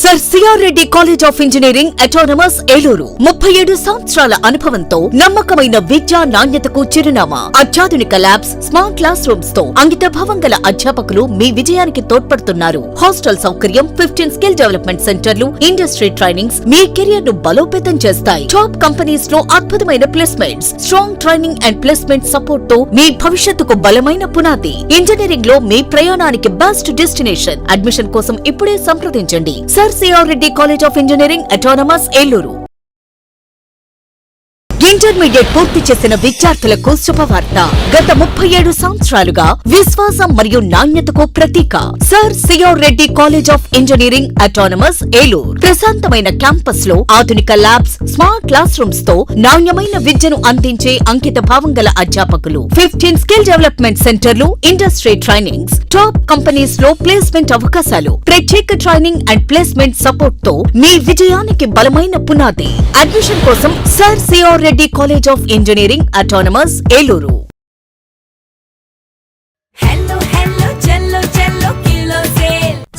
Sir CR Reddy college of engineering autonomous Eluru 37 సంవత్సరాల అనుభవంతో నమ్మకమైన విద్యా నాణ్యతకు చిరునామా. అత్యాధునిక ల్యాబ్స్, స్మార్ట్ క్లాస్ రూమ్స్ తో అంకితభావం గల అధ్యాపకులు మీ విజయానికి తోడ్పడుతున్నారు. హాస్టల్ సౌకర్యం, 15 స్కిల్ డెవలప్మెంట్ సెంటర్లు, ఇండస్ట్రీ ట్రైనింగ్స్ మీ కెరియర్ ను బలోపేతం చేస్తాయి. టాప్ కంపెనీస్ లో అద్భుతమైన placements, strong training and placement support తో మీ భవిష్యత్తుకు బలమైన పునాది. ఇంజనీరింగ్ లో మీ ప్రయాణానికి బెస్ట్ డెస్టినేషన్. అడ్మిషన్ కోసం ఇప్పుడే సంప్రదించండి. Sir CR Reddy college of engineering autonomous Eluru. Intermediate పూర్తి చేసిన విద్యార్థులకు శుభవార్త. గత 37 సంవత్సరాలుగా విశ్వాసం మరియు నాణ్యతకు ప్రతీక sir CR Reddy college of engineering autonomous Eluru. ప్రశాంతమైన క్యాంపస్ లో ఆధునిక ల్యాబ్స్, స్మార్ట్ క్లాస్ రూమ్స్ తో నాణ్యమైన విద్యను అందించే అంకిత భావం గల అధ్యాపకులు, 15 స్కిల్ డెవలప్మెంట్ సెంటర్లు, ఇండస్ట్రీ ట్రైనింగ్స్, టాప్ కంపెనీస్ లో ప్లేస్మెంట్ అవకాశాలు, ప్రత్యేక ట్రైనింగ్ అండ్ ప్లేస్మెంట్ సపోర్ట్ తో మీ విజయానికి బలమైన పునాది. అడ్మిషన్ కోసం sir CR Reddy college of engineering autonomous Eluru.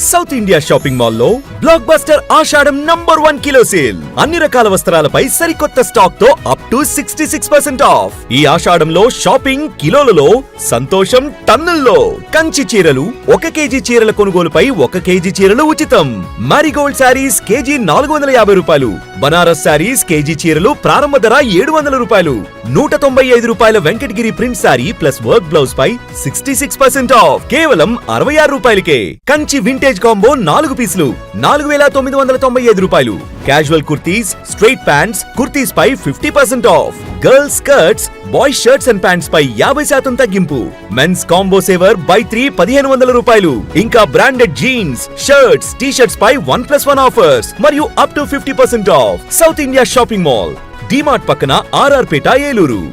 South India shopping mall లో బ్లాక్ బస్టర్ ఆషాఢం #1 కిలో సేల్. అన్ని రకాల వస్త్రాలపై సరికొత్త స్టాక్ తో అప్ టు 66% ఆఫ్. ఈ ఆషాఢంలో షాపింగ్ కిలోలలో, సంతోషం టన్నుల్లో. కంచి చీరలు 1 కేజీ చీరల కొనుగోలుపై 1 కేజీ చీరలు ఉచితం. మారిగోల్డ్ శారీస్ కేజీ 450 రూపాయలు. బనారస్ శారీస్ కేజీ చీరలు ప్రారంభ ధర 700 రూపాయలు. 195 రూపాయల Venkatagiri print sari plus work blouse పై 66% ఆఫ్. కేవలం 66 రూపాయలకే. కంచి వింటేజ్ కాంబో 4 పీసులు 4995 రూపాయలు. Casual kurtis, straight pants, kurtis పై 50% off. Girls skirts, boys shirts and pants పై 50% తగ్గింపు. మెన్స్ కాంబో సేవర్ బై 3 1500 రూపాయలు. ఇంకా branded jeans, shirts, T shirts పై 1+1 ఆఫర్స్ మరియు up to 50% off. South India shopping mall, DMart పక్కన RR Peta Eluru.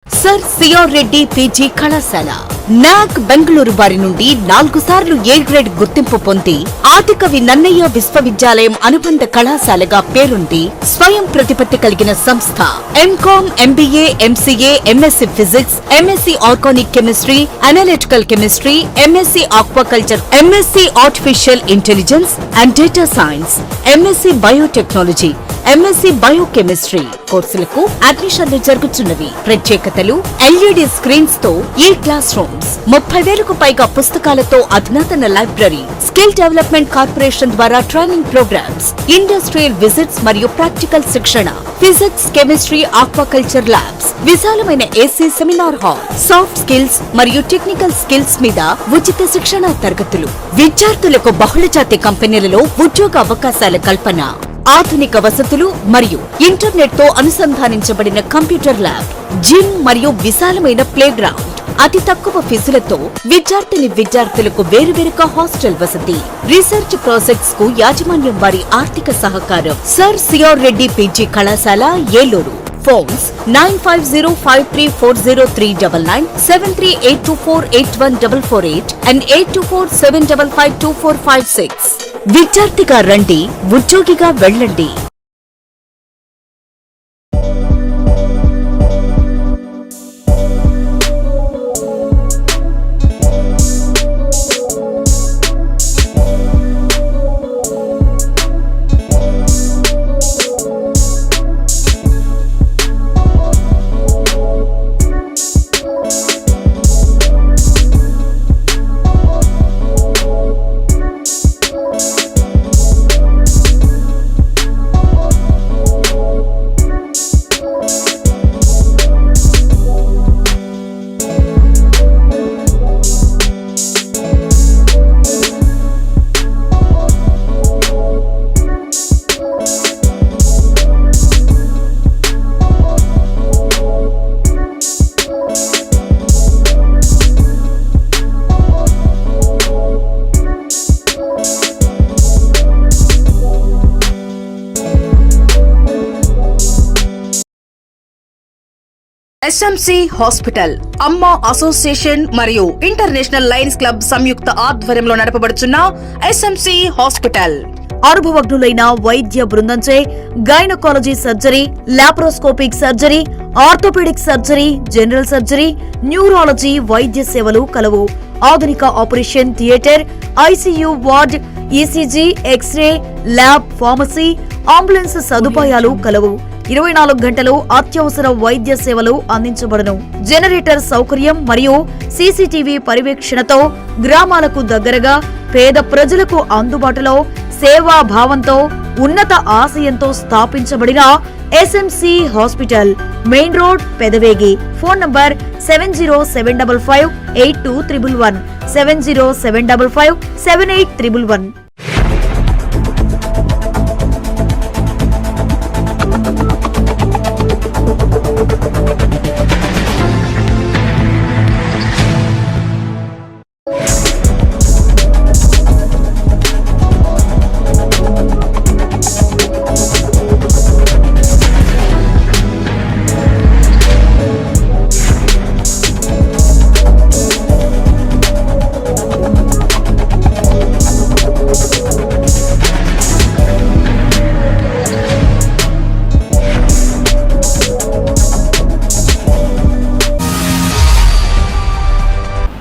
Sir CR Reddy PG కళాశాల NAAC Bengaluru వారి నుండి 4 సార్లు ఏ గ్రేడ్ గుర్తింపు పొంది ఆదికవి నన్నయ్య విశ్వవిద్యాలయం అనుబంధ కళాశాలగా పేరుంది. స్వయం ప్రతిపత్తి కలిగిన సంస్థ. MCom, MBA, MCA, MSc physics, MSc organic chemistry, analytical chemistry, MSc aquaculture, MSc artificial intelligence and data science, MSc biotechnology, MSc biochemistry కోర్సులకు అడ్మిషన్లు జరుగుతున్నవి. ప్రత్యేకతలు: ఎల్ఈడి స్క్రీన్స్ తో ఈ క్లాస్ రూమ్స్, 30,000కు పైగా పుస్తకాలతో అధునాతన లైబ్రరీ, స్కిల్ డెవలప్మెంట్ కార్పొరేషన్ ద్వారా ట్రైనింగ్ ప్రోగ్రామ్స్, ఇండస్ట్రియల్ విజిట్స్ మరియు ప్రాక్టికల్ శిక్షణ, ఫిజిక్స్, కెమిస్ట్రీ, ఆక్వాకల్చర్ ల్యాబ్స్, విశాలమైన AC seminar hall, soft skills మరియు టెక్నికల్ స్కిల్స్ మీద ఉచిత శిక్షణ తరగతులు, విద్యార్థులకు బహుళజాతి కంపెనీలలో ఉద్యోగ అవకాశాల కల్పన, ఆధునిక వసతులు మరియు ఇంటర్నెట్ తో అనుసంధానించబడిన కంప్యూటర్ ల్యాబ్, జిమ్ మరియు విశాలమైన ప్లే గ్రౌండ్. అతి తక్కువ ఫీజులతో విద్యార్థులకు వేరువేరుగా హాస్టల్ వసతి. రీసెర్చ్ ప్రాజెక్ట్స్ కు యాజమాన్యం వారి ఆర్థిక సహకారం. సర్ సిఆర్ రెడ్డి పీజీ కళాశాల ఏలూరు. Phones 9505340399, 7382481448 and 8247552456. విద్యార్థిగా రండి, ఉద్యోగిగా వెళ్ళండి. ఎస్ఎంసి హాస్పిటల్ అమ్మ అసోసియేషన్ మరియు ఇంటర్నేషనల్ లయన్స్ క్లబ్ సంయుక్త ఆధ్వర్యంలో నడపబడుచున్న ఎస్ఎంసి హాస్పిటల్ అనుభవజ్ఞులైన వైద్య బృందంచే gynaecology surgery, laparoscopic surgery, orthopaedic surgery, general surgery, neurology వైద్య సేవలు కలవు. ఆధునిక operation theatre, ICU ward, ECG, x ray, lab, pharmacy, ambulance సదుపాయాలు కలవు. 24 గంటలు అత్యవసర వైద్య సేవలు అందించబడును. జనరేటర్ సౌకర్యం మరియు సీసీటీవీ పర్యవేక్షణతో గ్రామాలకు దగ్గరగా పేద ప్రజలకు అందుబాటులో సేవా భావంతో ఉన్నత ఆశయంతో స్థాపించబడిన SMC hospital, main road, Pedavegi. Phone number 7075582111 7075578111.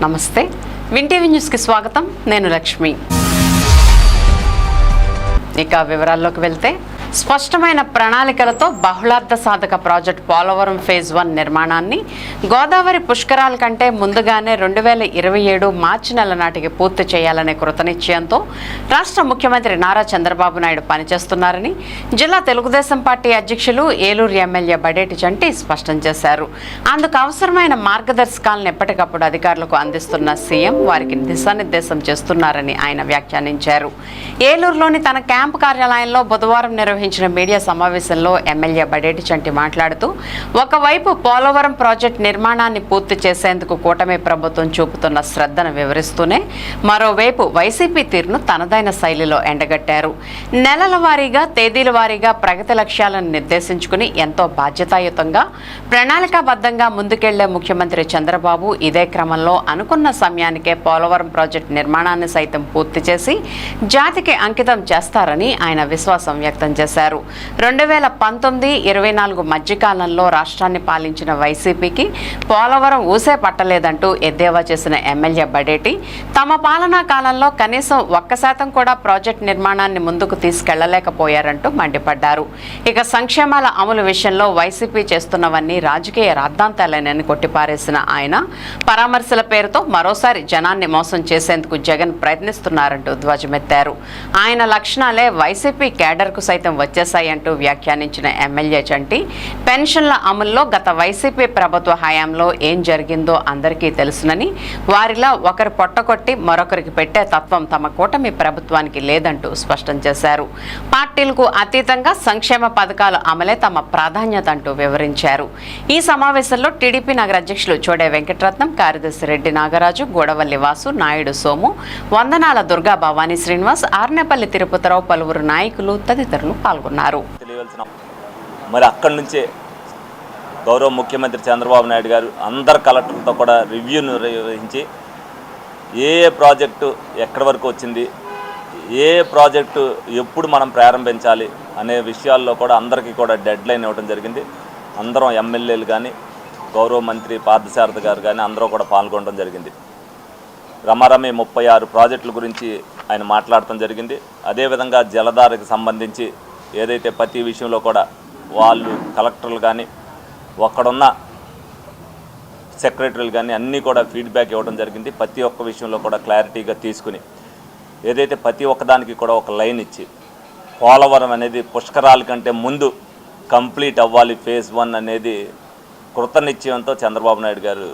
నమస్తే, విన్ టీవీ న్యూస్కి స్వాగతం. నేను లక్ష్మి. ఇక వివరాల్లోకి వెళ్తే, స్పష్టమైన ప్రణాళికలతో బహుళార్థ సాధక ప్రాజెక్ట్ పోలవరం ఫేజ్ 1 నిర్మాణాన్ని గోదావరి పుష్కరాల కంటే ముందుగానే 2027 మార్చి నెల నాటికి పూర్తి చేయాలనే కృతనిశ్చయంతో రాష్ట్ర ముఖ్యమంత్రి నారా చంద్రబాబు నాయుడు పనిచేస్తున్నారని జిల్లా తెలుగుదేశం పార్టీ అధ్యక్షులు ఏలూరు ఎమ్మెల్యే బడేటి చంటి స్పష్టం చేశారు. అందుకు అవసరమైన మార్గదర్శకాలను ఎప్పటికప్పుడు అధికారులకు అందిస్తున్న సీఎం వారికి దిశానిర్దేశం చేస్తున్నారని ఆయన వ్యాఖ్యానించారు. ఏలూరులోని తన క్యాంపు కార్యాలయంలో బుధవారం నిర్వహించిన మీడియా సమావేశంలో ఎమ్మెల్యే బడేటి చంటి మాట్లాడుతూ, ఒకవైపు పోలవరం ప్రాజెక్టు నిర్మాణాన్ని పూర్తి చేసేందుకు కూటమి ప్రభుత్వం చూపుతున్న శ్రద్ధను వివరిస్తూనే మరోవైపు వైసీపీ తీరును తనదైన శైలిలో ఎండగట్టారు. నెలల వారీగా, తేదీల వారీగా ప్రగతి లక్ష్యాలను నిర్దేశించుకుని ఎంతో బాధ్యతాయుతంగా, ప్రణాళికాబద్ధంగా ముందుకెళ్లే ముఖ్యమంత్రి చంద్రబాబు ఇదే క్రమంలో అనుకున్న సమయానికే పోలవరం ప్రాజెక్టు నిర్మాణాన్ని సైతం పూర్తి చేసి జాతికి అంకితం చేస్తారని ఆయన విశ్వాసం వ్యక్తం చేశారు. 2019-24 మధ్యకాలంలో రాష్ట్రాన్ని పాలించిన వైసీపీకి పోలవరం ఊసే పట్టలేదంటూ ఎద్దేవా చేసిన ఎమ్మెల్యే బడేటి, తమ పాలనా కాలంలో కనీసం 1% కూడా ప్రాజెక్టు నిర్మాణాన్ని ముందుకు తీసుకెళ్లలేకపోయారంటూ మండిపడ్డారు. ఇక సంక్షేమాల అమలు విషయంలో వైసీపీ చేస్తున్నవన్నీ రాజకీయ రాద్ధాంతాలేనని కొట్టిపారేసిన ఆయన, పరామర్శల పేరుతో మరోసారి జనాన్ని మోసం చేసేందుకు జగన్ ప్రయత్నిస్తున్నారంటూ ధ్వజమెత్తారు. ఆయన లక్షణాలే వైసీపీ కేడర్కు సైతం వచ్చేశాయంటూ వ్యాఖ్యానించిన ఎమ్మెల్యే చంటి, పెన్షన్ల అమల్లో గత వైసీపీ ప్రభుత్వ హయాంలో ఏం జరిగిందో అందరికీ తెలుసునని, వారిలా ఒకరి పొట్టకొట్టి మరొకరికి పెట్టే తత్వం తమ కూటమి ప్రభుత్వానికి లేదంటూ స్పష్టం చేశారు. పార్టీలకు అతీతంగా సంక్షేమ పథకాల అమలే తమ ప్రాధాన్యత అంటూ వివరించారు. ఈ సమావేశంలో టీడీపీ నగర అధ్యక్షులు చోడే వెంకటరత్నం, కార్యదర్శి రెడ్డి నాగరాజు, గోడవల్లి వాసు, నాయుడు సోము, వందనాల దుర్గా భవానీ శ్రీనివాస్, ఆర్నేపల్లి తిరుపతిరావు, పలువురు నాయకులు తదితరులు పాల్గొన్నారు. మరి అక్కడి నుంచే గౌరవ ముఖ్యమంత్రి చంద్రబాబు నాయుడు గారు అందరు కలెక్టర్లతో కూడా రివ్యూ నిర్వహించి ఏ ప్రాజెక్టు ఎక్కడి వరకు వచ్చింది, ఏ ప్రాజెక్టు ఎప్పుడు మనం ప్రారంభించాలి అనే విషయాల్లో కూడా అందరికీ కూడా డెడ్ లైన్ ఇవ్వడం జరిగింది. అందరం ఎమ్మెల్యేలు కానీ, గౌరవ మంత్రి పార్థసారథి గారు కానీ అందరూ కూడా పాల్గొనడం జరిగింది. రమారమి 36 ప్రాజెక్టుల గురించి ఆయన మాట్లాడటం జరిగింది. అదేవిధంగా జలధారకు సంబంధించి ఏదైతే ప్రతి విషయంలో కూడా వాళ్ళు కలెక్టర్లు కానీ, అక్కడున్న సెక్రటరీలు కానీ అన్నీ కూడా ఫీడ్బ్యాక్ ఇవ్వడం జరిగింది. ప్రతి ఒక్క విషయంలో కూడా క్లారిటీగా తీసుకుని ఏదైతే ప్రతి ఒక్కదానికి కూడా ఒక లైన్ ఇచ్చి పోలవరం అనేది పుష్కరాల కంటే ముందు కంప్లీట్ అవ్వాలి ఫేజ్ 1 అనేది కృతనిశ్చయంతో చంద్రబాబు నాయుడు గారు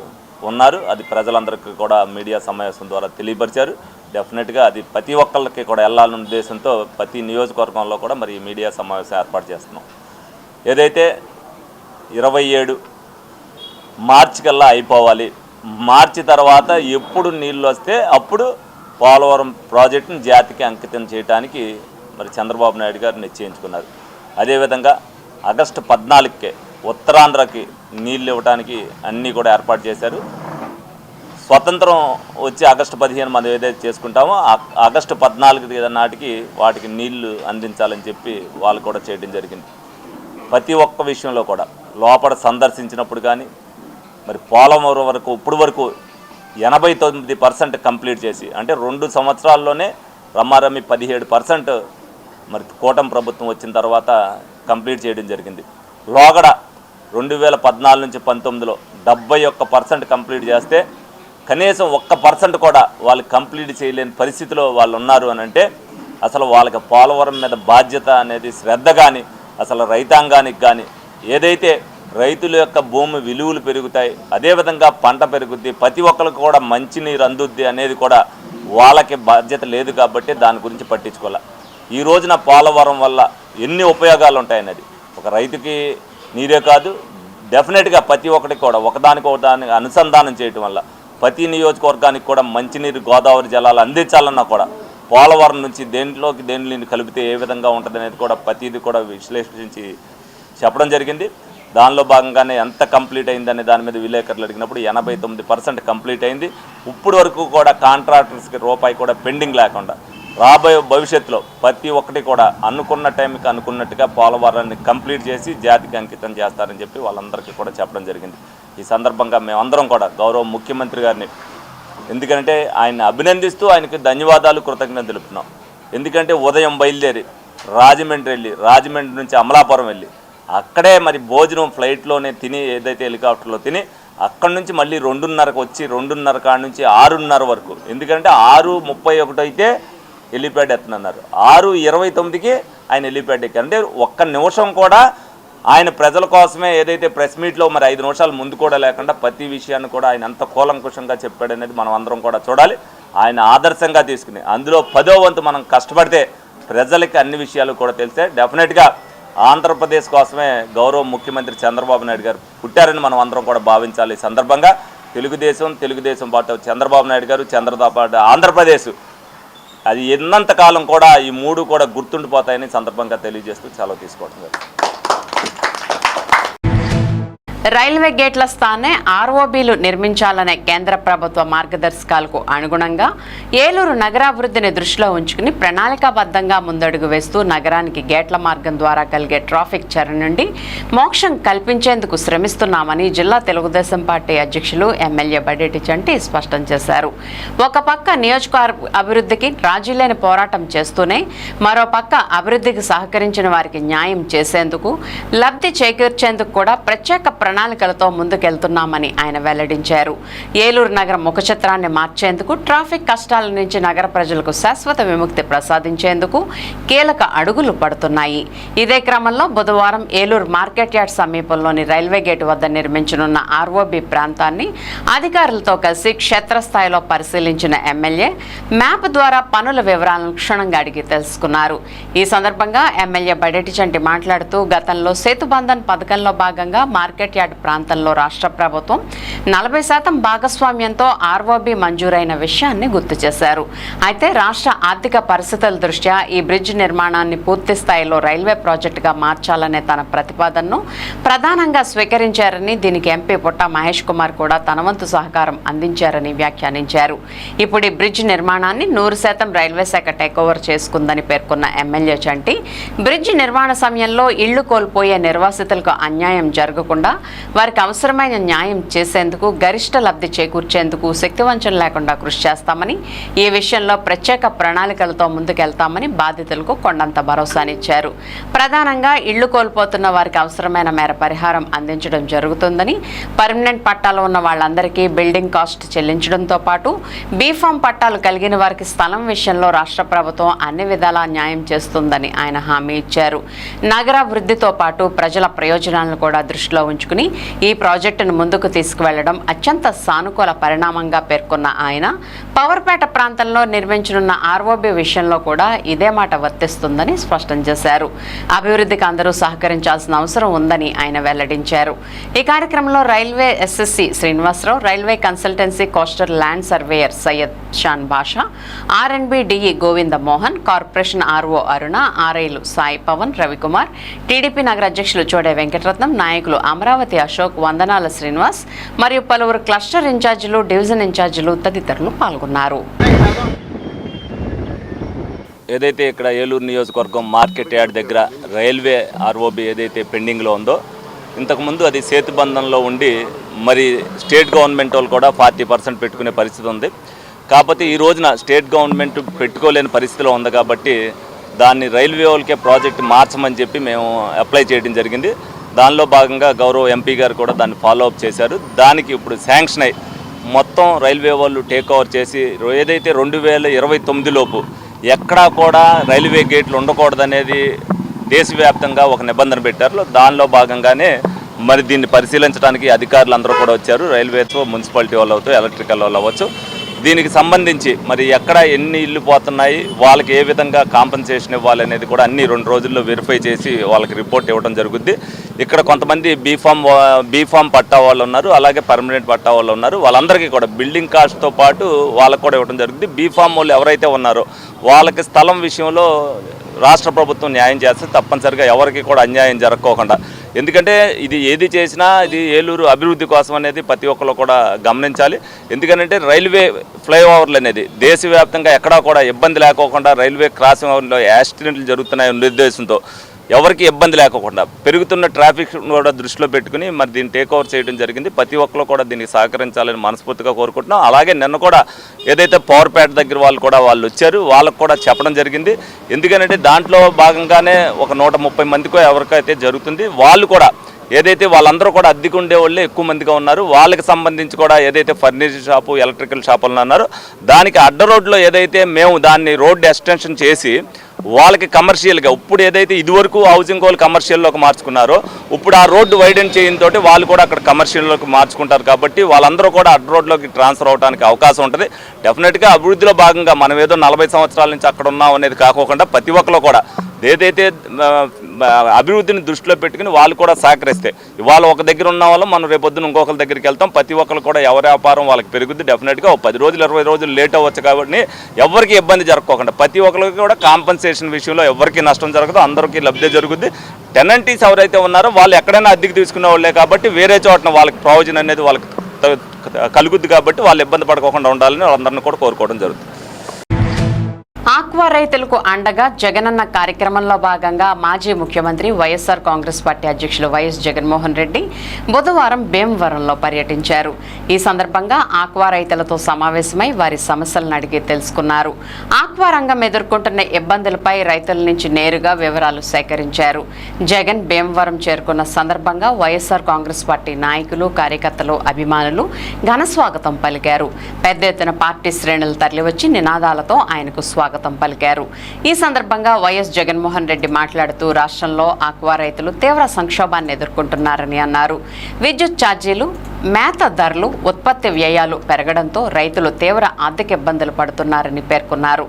ఉన్నారు. అది ప్రజలందరికీ కూడా మీడియా సమావేశం ద్వారా తెలియపరిచారు. డెఫినెట్గా అది ప్రతి ఒక్కళ్ళకి కూడా వెళ్ళాలనే ఉద్దేశంతో ప్రతి నియోజకవర్గంలో కూడా మరి మీడియా సమావేశం ఏర్పాటు చేస్తున్నాం. ఏదైతే 27 మార్చి కల్లా అయిపోవాలి, మార్చి తర్వాత ఎప్పుడు నీళ్ళు వస్తే అప్పుడు పోలవరం ప్రాజెక్టును జాతికి అంకితం చేయడానికి మరి చంద్రబాబు నాయుడు గారు నిశ్చయించుకున్నారు. అదేవిధంగా ఆగస్టు 14కే ఉత్తరాంధ్రకి నీళ్ళు ఇవ్వడానికి అన్నీ కూడా ఏర్పాటు చేశారు. స్వతంత్రం వచ్చి ఆగస్టు 15 మనం ఏదైతే చేసుకుంటామో ఆగస్టు 14 నాటికి వాటికి నీళ్లు అందించాలని చెప్పి వాళ్ళు కూడా చేయడం జరిగింది. ప్రతి ఒక్క విషయంలో కూడా లోపల సందర్శించినప్పుడు కానీ మరి పోలవరం వరకు ఇప్పుడు వరకు 89% కంప్లీట్ చేసి, అంటే 2 సంవత్సరాల్లోనే రమ్మారమ్మి 17% మరి కూటమి ప్రభుత్వం వచ్చిన తర్వాత కంప్లీట్ చేయడం జరిగింది. లోగడ 2014 నుంచి 19లో 71% కంప్లీట్ చేస్తే కనీసం 1% కూడా వాళ్ళు కంప్లీట్ చేయలేని పరిస్థితిలో వాళ్ళు ఉన్నారు అని అంటే అసలు వాళ్ళకి పోలవరం మీద బాధ్యత అనేది శ్రద్ధ కానీ, అసలు రైతాంగానికి కానీ ఏదైతే రైతుల యొక్క భూమి విలువలు పెరుగుతాయి, అదేవిధంగా పంట పెరుగుద్ది, ప్రతి ఒక్కరికి కూడా మంచినీరు అందుద్ది అనేది కూడా వాళ్ళకి బాధ్యత లేదు కాబట్టి దాని గురించి పట్టించుకోవాలి. ఈ రోజున పోలవరం వల్ల ఎన్ని ఉపయోగాలు ఉంటాయనేది ఒక రైతుకి నీరే కాదు, డెఫినెట్గా ప్రతి ఒక్కరికి కూడా ఒకదానికి అనుసంధానం చేయటం వల్ల ప్రతి నియోజకవర్గానికి కూడా మంచినీరు గోదావరి జలాలు అందించాలన్నా కూడా పోలవరం నుంచి దేంట్లోకి కలిపితే ఏ విధంగా ఉంటుంది అనేది కూడా ప్రతిదీ కూడా విశ్లేషించి చెప్పడం జరిగింది. దానిలో భాగంగానే ఎంత కంప్లీట్ అయిందనే దాని మీద విలేకరులు అడిగినప్పుడు 89% కంప్లీట్ అయింది. ఇప్పుడు వరకు కూడా కాంట్రాక్టర్స్కి రూపాయి కూడా పెండింగ్ లేకుండా రాబోయే భవిష్యత్తులో ప్రతి ఒక్కటి కూడా అనుకున్న టైంకి అనుకున్నట్టుగా పోలవరాన్ని కంప్లీట్ చేసి జాతికి అంకితం చేస్తారని చెప్పి వాళ్ళందరికీ కూడా చెప్పడం జరిగింది. ఈ సందర్భంగా మేమందరం కూడా గౌరవ ముఖ్యమంత్రి గారిని, ఎందుకంటే ఆయన్ని అభినందిస్తూ ఆయనకి ధన్యవాదాలు కృతజ్ఞతలు తెలుపుతున్నాం. ఎందుకంటే ఉదయం బయలుదేరి రాజమండ్రి వెళ్ళి, రాజమండ్రి నుంచి అమలాపురం వెళ్ళి అక్కడే మరి భోజనం ఫ్లైట్లోనే తిని, ఏదైతే హెలికాప్టర్లో తిని అక్కడి నుంచి మళ్ళీ 2:30కు వచ్చి 2:30 కాడ నుంచి 6:30 వరకు, ఎందుకంటే 6:31 అయితే హెలిప్యాడ్ ఎత్తనన్నారు, 6:29కి ఆయన హెలిప్యాడ్ ఎక్కారు. అంటే ఒక్క నిమిషం కూడా ఆయన ప్రజల కోసమే ఏదైతే ప్రెస్ మీట్లో మరి 5 నిమిషాలు ముందు కూడా లేకుండా ప్రతి విషయాన్ని కూడా ఆయన ఎంత కూలంకుషంగా చెప్పాడనేది మనం అందరం కూడా చూడాలి. ఆయన ఆదర్శంగా తీసుకుని అందులో 10వ వంతు మనం కష్టపడితే ప్రజలకి అన్ని విషయాలు కూడా తెలిస్తే డెఫినెట్గా ఆంధ్రప్రదేశ్ కోసమే గౌరవ ముఖ్యమంత్రి చంద్రబాబు నాయుడు గారు పుట్టారని మనం అందరం కూడా భావించాలి. ఈ సందర్భంగా తెలుగుదేశం పాటు చంద్రబాబు నాయుడు గారు, చంద్రబాబు పాటు ఆంధ్రప్రదేశ్, అది ఎన్నంతకాలం కూడా ఈ 3 కూడా గుర్తుండిపోతాయని సందర్భంగా తెలియజేస్తూ సెలవు తీసుకోవడం జరిగింది. రైల్వే గేట్ల స్థానే ఆర్ఓబీలు నిర్మించాలనే కేంద్ర ప్రభుత్వ మార్గదర్శకాలకు అనుగుణంగా ఏలూరు నగరాభివృద్ధిని దృష్టిలో ఉంచుకుని ప్రణాళికాబద్ధంగా ముందడుగు వేస్తూ నగరానికి గేట్ల మార్గం ద్వారా కలిగే ట్రాఫిక్ చర్య నుండి మోక్షం కల్పించేందుకు శ్రమిస్తున్నామని జిల్లా తెలుగుదేశం పార్టీ అధ్యక్షులు ఎమ్మెల్యే బడేటి చంటి స్పష్టం చేశారు. ఒక పక్క నియోజకవర్గ అభివృద్ధికి రాజీలేని పోరాటం చేస్తూనే మరో పక్క అభివృద్ధికి సహకరించిన వారికి న్యాయం చేసేందుకు, లబ్ధి చేకూర్చేందుకు కూడా ప్రత్యేక ప్రణాళికలతో ముందుకెళ్తున్నామని ఆయన వెల్లడించారు. ఏలూరు నగర ముఖచిత్రాన్ని మార్చేందుకు, ట్రాఫిక్ కష్టాల నుంచి నగర ప్రజలకు శాశ్వత విముక్తి ప్రసాదించేందుకు కీలక అడుగులు పడుతున్నాయి. ఇదే క్రమంలో బుధవారం ఏలూరు మార్కెట్ యార్డ్ సమీపంలోని రైల్వే గేటు వద్ద నిర్మించనున్న ఆర్ఓబీ ప్రాంతాన్ని అధికారులతో కలిసి క్షేత్రస్థాయిలో పరిశీలించిన ఎమ్మెల్యే మ్యాప్ ద్వారా పనుల వివరాలను క్షుణ్ణంగా అడిగి తెలుసుకున్నారు. ఈ సందర్భంగా ఎమ్మెల్యే బడేటి చంటి మాట్లాడుతూ గతంలో సేతుబంధన్ పథకంలో భాగంగా మార్కెట్ యార్డ్ ప్రాంతంలో రాష్ట్ర ప్రభుత్వం 40% భాగస్వామ్యంతో ఆర్ఓబీ మంజూరైన విషయాన్ని గుర్తు చేశారు. అయితే రాష్ట్ర ఆర్థిక పరిస్థితుల దృష్ట్యా ఈ బ్రిడ్జ్ నిర్మాణాన్ని పూర్తి స్థాయిలో రైల్వే ప్రాజెక్టుగా మార్చాలనే తన ప్రతిపాదనను ప్రధానంగా స్వీకరించారని, దీనికి ఎంపీ పుట్ట మహేష్ కుమార్ కూడా తన వంతు సహకారం అందించారని వ్యాఖ్యానించారు. ఇప్పుడు ఈ బ్రిడ్జ్ నిర్మాణాన్ని 100% రైల్వే శాఖ టేకోవర్ చేసుకుందని పేర్కొన్న ఎమ్మెల్యే చంటి, బ్రిడ్జ్ నిర్మాణ సమయంలో ఇళ్లు కోల్పోయే నిర్వాసితులకు అన్యాయం జరగకుండా వారికి అవసరమైన న్యాయం చేసేందుకు, గరిష్ట లబ్ధి చేకూర్చేందుకు శక్తివంచన లేకుండా కృషి చేస్తామని, ఈ విషయంలో ప్రత్యేక ప్రణాళికలతో ముందుకెళ్తామని బాధితులకు కొండంత భరోసానిచ్చారు. ప్రధానంగా ఇళ్లు కోల్పోతున్న వారికి అవసరమైన మేర పరిహారం అందించడం జరుగుతుందని, పర్మనెంట్ పట్టాలు ఉన్న వాళ్ళందరికీ బిల్డింగ్ కాస్ట్ చెల్లించడంతో పాటు బీఫామ్ పట్టాలు కలిగిన వారికి స్థలం విషయంలో రాష్ట్ర ప్రభుత్వం అన్ని విధాలా న్యాయం చేస్తుందని ఆయన హామీ ఇచ్చారు. నగరాభివృద్ధితో పాటు ప్రజల ప్రయోజనాలను కూడా దృష్టిలో ఉంచుకుని ఈ ప్రాజెక్టును ముందుకు తీసుకువెళ్లడం అత్యంత సానుకూల పరిణామంగా పేర్కొన్న ఆయన, పవర్పేట ప్రాంతంలో నిర్మించనున్న ఆర్ఓబీ విషయంలో కూడా ఇదే మాట వర్తిస్తుందని స్పష్టం చేశారు. అభివృద్ధికి అందరూ సహకరించాల్సిన అవసరం ఉందని ఆయన వెల్లడించారు. ఈ కార్యక్రమంలో railway SSC Srinivasarao, railway consultancy coastal land surveyor Syed Shan Basha, RNB DE Govinda Mohan, corporation RO Aruna, ఆర్ఐలు సాయి పవన్, రవికుమార్, టీడీపీ నగర అధ్యక్షులు చోడే వెంకటరత్నం, నాయకులు అమరావతి చలపర్తి అశోక్, వందనాల శ్రీనివాస్ మరియు పలువురు క్లస్టర్ ఇన్ఛార్జీలు, డివిజన్ ఇన్ఛార్జీలు తదితరులు పాల్గొన్నారు. ఏదైతే ఇక్కడ ఏలూరు నియోజకవర్గం మార్కెట్ యార్డ్ దగ్గర రైల్వే ఆర్ఓబి ఏదైతే పెండింగ్లో ఉందో, ఇంతకుముందు అది సేతుబంధంలో ఉండి మరి స్టేట్ గవర్నమెంట్ వాళ్ళు కూడా 40% పెట్టుకునే పరిస్థితి ఉంది. కాకపోతే ఈ రోజున స్టేట్ గవర్నమెంట్ పెట్టుకోలేని పరిస్థితిలో ఉంది కాబట్టి దాన్ని రైల్వే వాళ్ళకే ప్రాజెక్ట్ మార్చమని చెప్పి మేము అప్లై చేయడం జరిగింది. దానిలో భాగంగా గౌరవ ఎంపీ గారు కూడా దాన్ని ఫాలో అప్ చేశారు. దానికి ఇప్పుడు శాంక్షన్ అయ్యి మొత్తం రైల్వే వాళ్ళు టేక్ ఓవర్ చేసి ఏదైతే 2029 లోపు ఎక్కడా కూడా రైల్వే గేట్లు ఉండకూడదనేది దేశవ్యాప్తంగా ఒక నిబంధన పెట్టారు. దానిలో భాగంగానే మరి దీన్ని పరిశీలించడానికి అధికారులు అందరూ కూడా వచ్చారు. రైల్వేతో, మున్సిపాలిటీ వాళ్ళు అవ్వచ్చు, ఎలక్ట్రికల్ వాళ్ళు అవ్వచ్చు. దీనికి సంబంధించి మరి ఎక్కడ ఎన్ని ఇళ్ళు పోతున్నాయి, వాళ్ళకి ఏ విధంగా కాంపెన్సేషన్ ఇవ్వాలనేది కూడా అన్ని 2 రోజుల్లో వెరిఫై చేసి వాళ్ళకి రిపోర్ట్ ఇవ్వడం జరుగుద్ది. ఇక్కడ కొంతమంది బీఫామ్ పట్టా వాళ్ళు ఉన్నారు, అలాగే పర్మనెంట్ పట్టా వాళ్ళు ఉన్నారు. వాళ్ళందరికీ కూడా బిల్డింగ్ కాస్ట్తో పాటు వాళ్ళకు కూడా ఇవ్వడం జరుగుద్ది. బీఫామ్ వాళ్ళు ఎవరైతే ఉన్నారో వాళ్ళకి స్థలం విషయంలో రాష్ట్ర ప్రభుత్వం న్యాయం చేస్తే తప్పనిసరిగా ఎవరికి కూడా అన్యాయం జరగకోకుండా, ఎందుకంటే ఇది ఏది చేసినా ఇది ఏలూరు అభివృద్ధి కోసం అనేది ప్రతి ఒక్కరు కూడా గమనించాలి. ఎందుకంటే రైల్వే ఫ్లైఓవర్లు అనేది దేశవ్యాప్తంగా ఎక్కడా కూడా ఇబ్బంది లేకోకుండా రైల్వే క్రాసింగ్ ఓవర్లో యాక్సిడెంట్లు జరుగుతున్నాయన్న ఉద్దేశంతో ఎవరికి ఇబ్బంది లేకుండా పెరుగుతున్న ట్రాఫిక్ కూడా దృష్టిలో పెట్టుకుని మరి దీన్ని టేక్ ఓవర్ చేయడం జరిగింది. ప్రతి ఒక్కరు కూడా దీనికి సహకరించాలని మనస్ఫూర్తిగా కోరుకుంటున్నాం. అలాగే నిన్న కూడా ఏదైతే పవర్పేట దగ్గర వాళ్ళు వచ్చారు, వాళ్ళకు కూడా చెప్పడం జరిగింది. ఎందుకంటే దాంట్లో భాగంగానే ఒక 130 మందికో ఎవరికైతే జరుగుతుంది. వాళ్ళు కూడా ఏదైతే వాళ్ళందరూ కూడా అద్దెకు ఉండే వాళ్ళే ఎక్కువ మందిగా ఉన్నారు. వాళ్ళకి సంబంధించి కూడా ఏదైతే ఫర్నిచర్ షాపు, ఎలక్ట్రికల్ షాపులు అన్నారో దానికి అడ్డ రోడ్లో ఏదైతే మేము దాన్ని రోడ్డు ఎక్స్టెన్షన్ చేసి వాళ్ళకి కమర్షియల్గా ఇప్పుడు ఏదైతే ఇదివరకు హౌసింగ్ వాళ్ళు కమర్షియల్లోకి మార్చుకున్నారో ఇప్పుడు ఆ రోడ్డు వైడెన్ చేయడంతో వాళ్ళు కూడా అక్కడ కమర్షియల్లోకి మార్చుకుంటారు. కాబట్టి వాళ్ళందరూ కూడా అడ్డ రోడ్లోకి ట్రాన్స్ఫర్ అవడానికి అవకాశం ఉంటుంది. డెఫినెట్గా అభివృద్ధిలో భాగంగా మనం ఏదో 40 సంవత్సరాల నుంచి అక్కడ ఉన్నాం అనేది కాకుండా ప్రతి ఒక్కరు కూడా ఏదైతే అభివృద్ధిని దృష్టిలో పెట్టుకుని వాళ్ళు కూడా సహకరిస్తే ఇవాళ ఒక దగ్గర ఉన్న వాళ్ళు మనం రేపొద్దున ఇంకొకరి దగ్గరికి వెళ్తాం. ప్రతి ఒక్కరు కూడా ఎవరి వ్యాపారం వాళ్ళకి పెరుగుద్ది. డెఫినెట్గా 10 రోజులు 20 రోజులు లేట్ అవ్వచ్చు కాబట్టి ఎవరికి ఇబ్బంది జరగకోకుండా ప్రతి ఒక్కరికి కూడా కాంపెన్సేషన్ విషయంలో ఎవరికి నష్టం జరగదు, అందరికీ లబ్ధి జరుగుద్ది. టెనెంటీస్ ఎవరైతే ఉన్నారో వాళ్ళు ఎక్కడైనా అద్దెకి తీసుకునే వాళ్ళే కాబట్టి వేరే చోటన వాళ్ళకి ప్రయోజనం అనేది వాళ్ళకి కలుగుద్ది. కాబట్టి వాళ్ళు ఇబ్బంది పడకుండా ఉండాలని వాళ్ళందరినీ కూడా కోరుకోవడం జరుగుతుంది. ఆక్వా రైతులకు అండగా జగనన్న కార్యక్రమంలో భాగంగా మాజీ ముఖ్యమంత్రి వైఎస్ఆర్ కాంగ్రెస్ పార్టీ అధ్యక్షులు వైఎస్ జగన్మోహన్ రెడ్డి బుధవారం భీమవరంలో పర్యటించారు. ఈ సందర్భంగా ఆక్వా రైతులతో సమావేశమై వారి సమస్యలను అడిగి తెలుసుకున్నారు. ఆక్వా రంగం ఎదుర్కొంటున్న ఇబ్బందులపై రైతుల నుంచి నేరుగా వివరాలు సేకరించారు. జగన్ భీమవరం చేరుకున్న సందర్భంగా వైఎస్ఆర్ కాంగ్రెస్ పార్టీ నాయకులు, కార్యకర్తలు, అభిమానులు ఘన స్వాగతం పలికారు. పెద్ద ఎత్తున పార్టీ శ్రేణులు తరలివచ్చి నినాదాలతో ఆయనకు స్వాగతం పలికారు. ఈ సందర్భంగా వైఎస్ జగన్మోహన్ రెడ్డి మాట్లాడుతూ రాష్ట్రంలో ఆక్వా రైతులు తీవ్ర సంక్షోభాన్ని ఎదుర్కొంటున్నారని అన్నారు. విద్యుత్ ఛార్జీలు, మేత ధరలు, ఉత్పత్తి వ్యయాలు పెరగడంతో రైతులు తీవ్ర ఆర్థిక ఇబ్బందులు పడుతున్నారని పేర్కొన్నారు.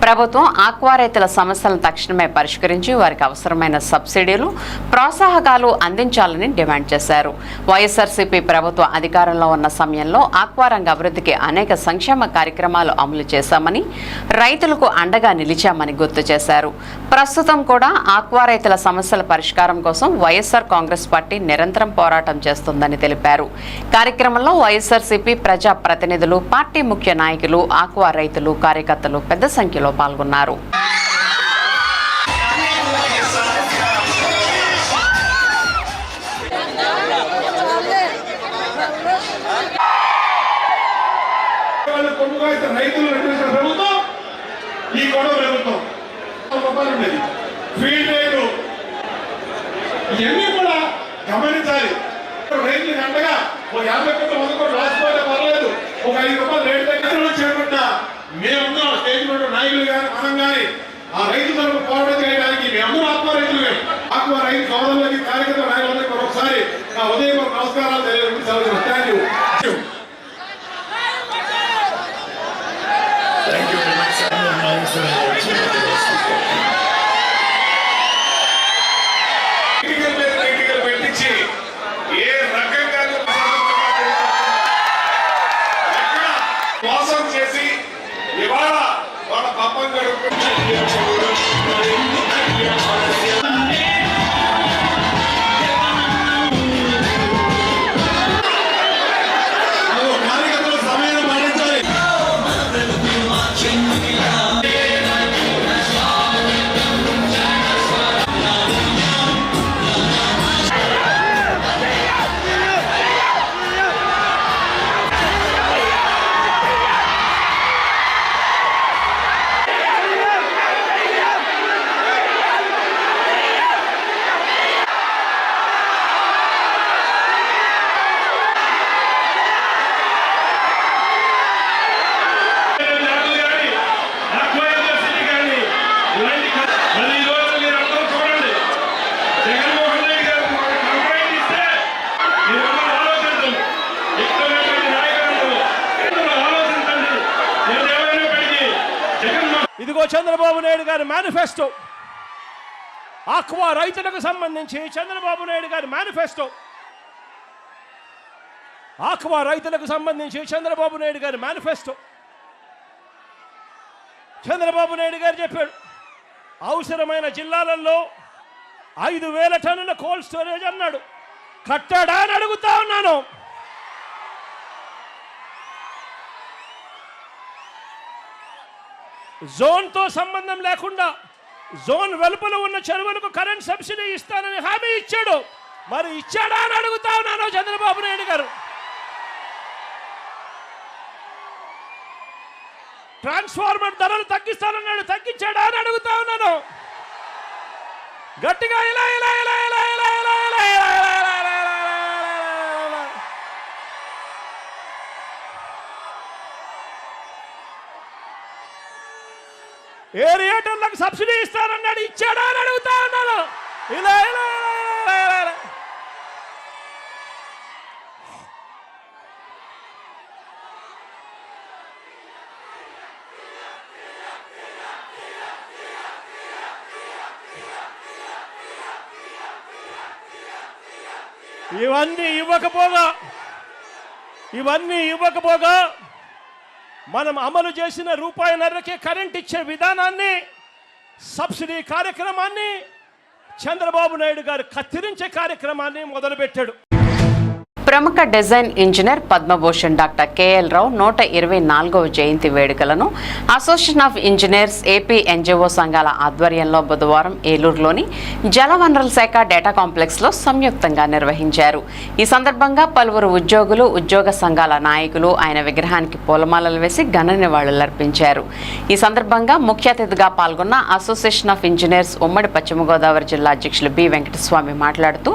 ప్రభుత్వం ఆక్వా రైతుల సమస్యలను తక్షణమే పరిష్కరించి వారికి అవసరమైన సబ్సిడీలు, ప్రోత్సాహకాలు అందించాలని డిమాండ్ చేశారు. వైఎస్ఆర్సీపీ ప్రభుత్వం అధికారంలో ఉన్న సమయంలో ఆక్వా రంగ అభివృద్ధికి అనేక సంక్షేమ కార్యక్రమాలు అమలు చేశామని, రైతులకు అండగా నిలిచామని గుర్తు చేశారు. ప్రస్తుతం కూడా ఆక్వా రైతుల సమస్యల పరిష్కారం కోసం వైఎస్ఆర్ కాంగ్రెస్ పార్టీ నిరంతరం పోరాటం చేస్తుందని తెలిపారు. కార్యక్రమంలో వైఎస్ఆర్సీపీ ప్రజా ప్రతినిధులు, పార్టీ ముఖ్య నాయకులు, ఆక్వా రైతులు, కార్యకర్తలు పెద్ద సంఖ్యలో పాల్గొన్నారు. ఈ గొడవ ప్రభుత్వం ఉండేది ఫీల్డ్ రేటు ఇవన్నీ కూడా గమనించాలి. రైతులకు అండగా ఓ 50 కోట్లు 100 కోట్లు రాసిపోతే పర్లేదు, ఒక 5 రూపాయలు రేటు దగ్గర చేయకుండా మేమున్నాం. స్టేజ్ మీద నాయకులు కానీ మనం కానీ ఆ రైతు తరపు పోరాటం చేయడానికి మేమందరూ ఆక్వా రైతులే. ఆక్వా రైతు సోదరులకి, కార్యకర్త నాయకులందరికీ మరొకసారి నా ఉదయపూర్వక నమస్కారాలు తెలియజేస్తున్నాను. Thank you. పెట్టించి ఏ రకంగా మోసం చేసి ఇవాళ వాళ్ళ పాపం గడుపుకుంటే ఇదిగో చంద్రబాబు నాయుడు గారి మేనిఫెస్టో. ఆక్వా రైతులకు సంబంధించి చంద్రబాబు నాయుడు గారి మేనిఫెస్టో. ఆక్వా రైతులకు సంబంధించి చంద్రబాబు నాయుడు గారి మేనిఫెస్టో. చంద్రబాబు నాయుడు గారు చెప్పాడు, అవసరమైన జిల్లాలలో 5,000 టన్నుల కోల్డ్ స్టోరేజ్ అన్నాడు. కట్టాడా అని అడుగుతా ఉన్నాను. జోన్తో సంబంధం లేకుండా జోన్ వెలుపల ఉన్న చెరువులకు కరెంట్ సబ్సిడీ ఇస్తానని హామీ ఇచ్చాడు. మరి ఇచ్చాడా అని అడుగుతా ఉన్నాను చంద్రబాబు నాయుడు గారు. ట్రాన్స్ఫార్మర్ ధరలు తగ్గిస్తానన్నాడు, తగ్గించాడా అని అడుగుతా ఉన్నాను. గట్టిగా ఇలా ఇలా ఇలా ఇలా ఇలా ఇలా ఇలా ఇలా ఇలా ఇలా ఇలా. ఏరియేటర్లకు సబ్సిడీ ఇస్తానన్నాడు, ఇచ్చాడా అని అడుగుతా ఉన్నాను. ఇలా ఇలా ఇలా ఇలా ఇలా. ఇవన్నీ ఇవ్వకపోగా మనం అమలు చేసిన ₹1.5కే కరెంట్ ఇచ్చే విధానాన్ని, సబ్సిడీ కార్యక్రమాన్ని చంద్రబాబు నాయుడు గారు కత్తిరించే కార్యక్రమాన్ని మొదలుపెట్టాడు. ప్రముఖ design engineer Padma Bhushan doctor KL Rao 124వ జయంతి వేడుకలను association of engineers AP NGO సంఘాల ఆధ్వర్యంలో బుధవారం ఏలూరులోని జలవనరుల శాఖ డేటా కాంప్లెక్స్లో సంయుక్తంగా నిర్వహించారు. ఈ సందర్భంగా పలువురు ఉద్యోగులు, ఉద్యోగ సంఘాల నాయకులు ఆయన విగ్రహానికి పూలమాలలు వేసి ఘన నివాళులర్పించారు. ఈ సందర్భంగా ముఖ్య అతిథిగా పాల్గొన్న అసోసియేషన్ ఆఫ్ ఇంజనీర్స్ ఉమ్మడి పశ్చిమ గోదావరి జిల్లా అధ్యక్షులు బి వెంకటస్వామి మాట్లాడుతూ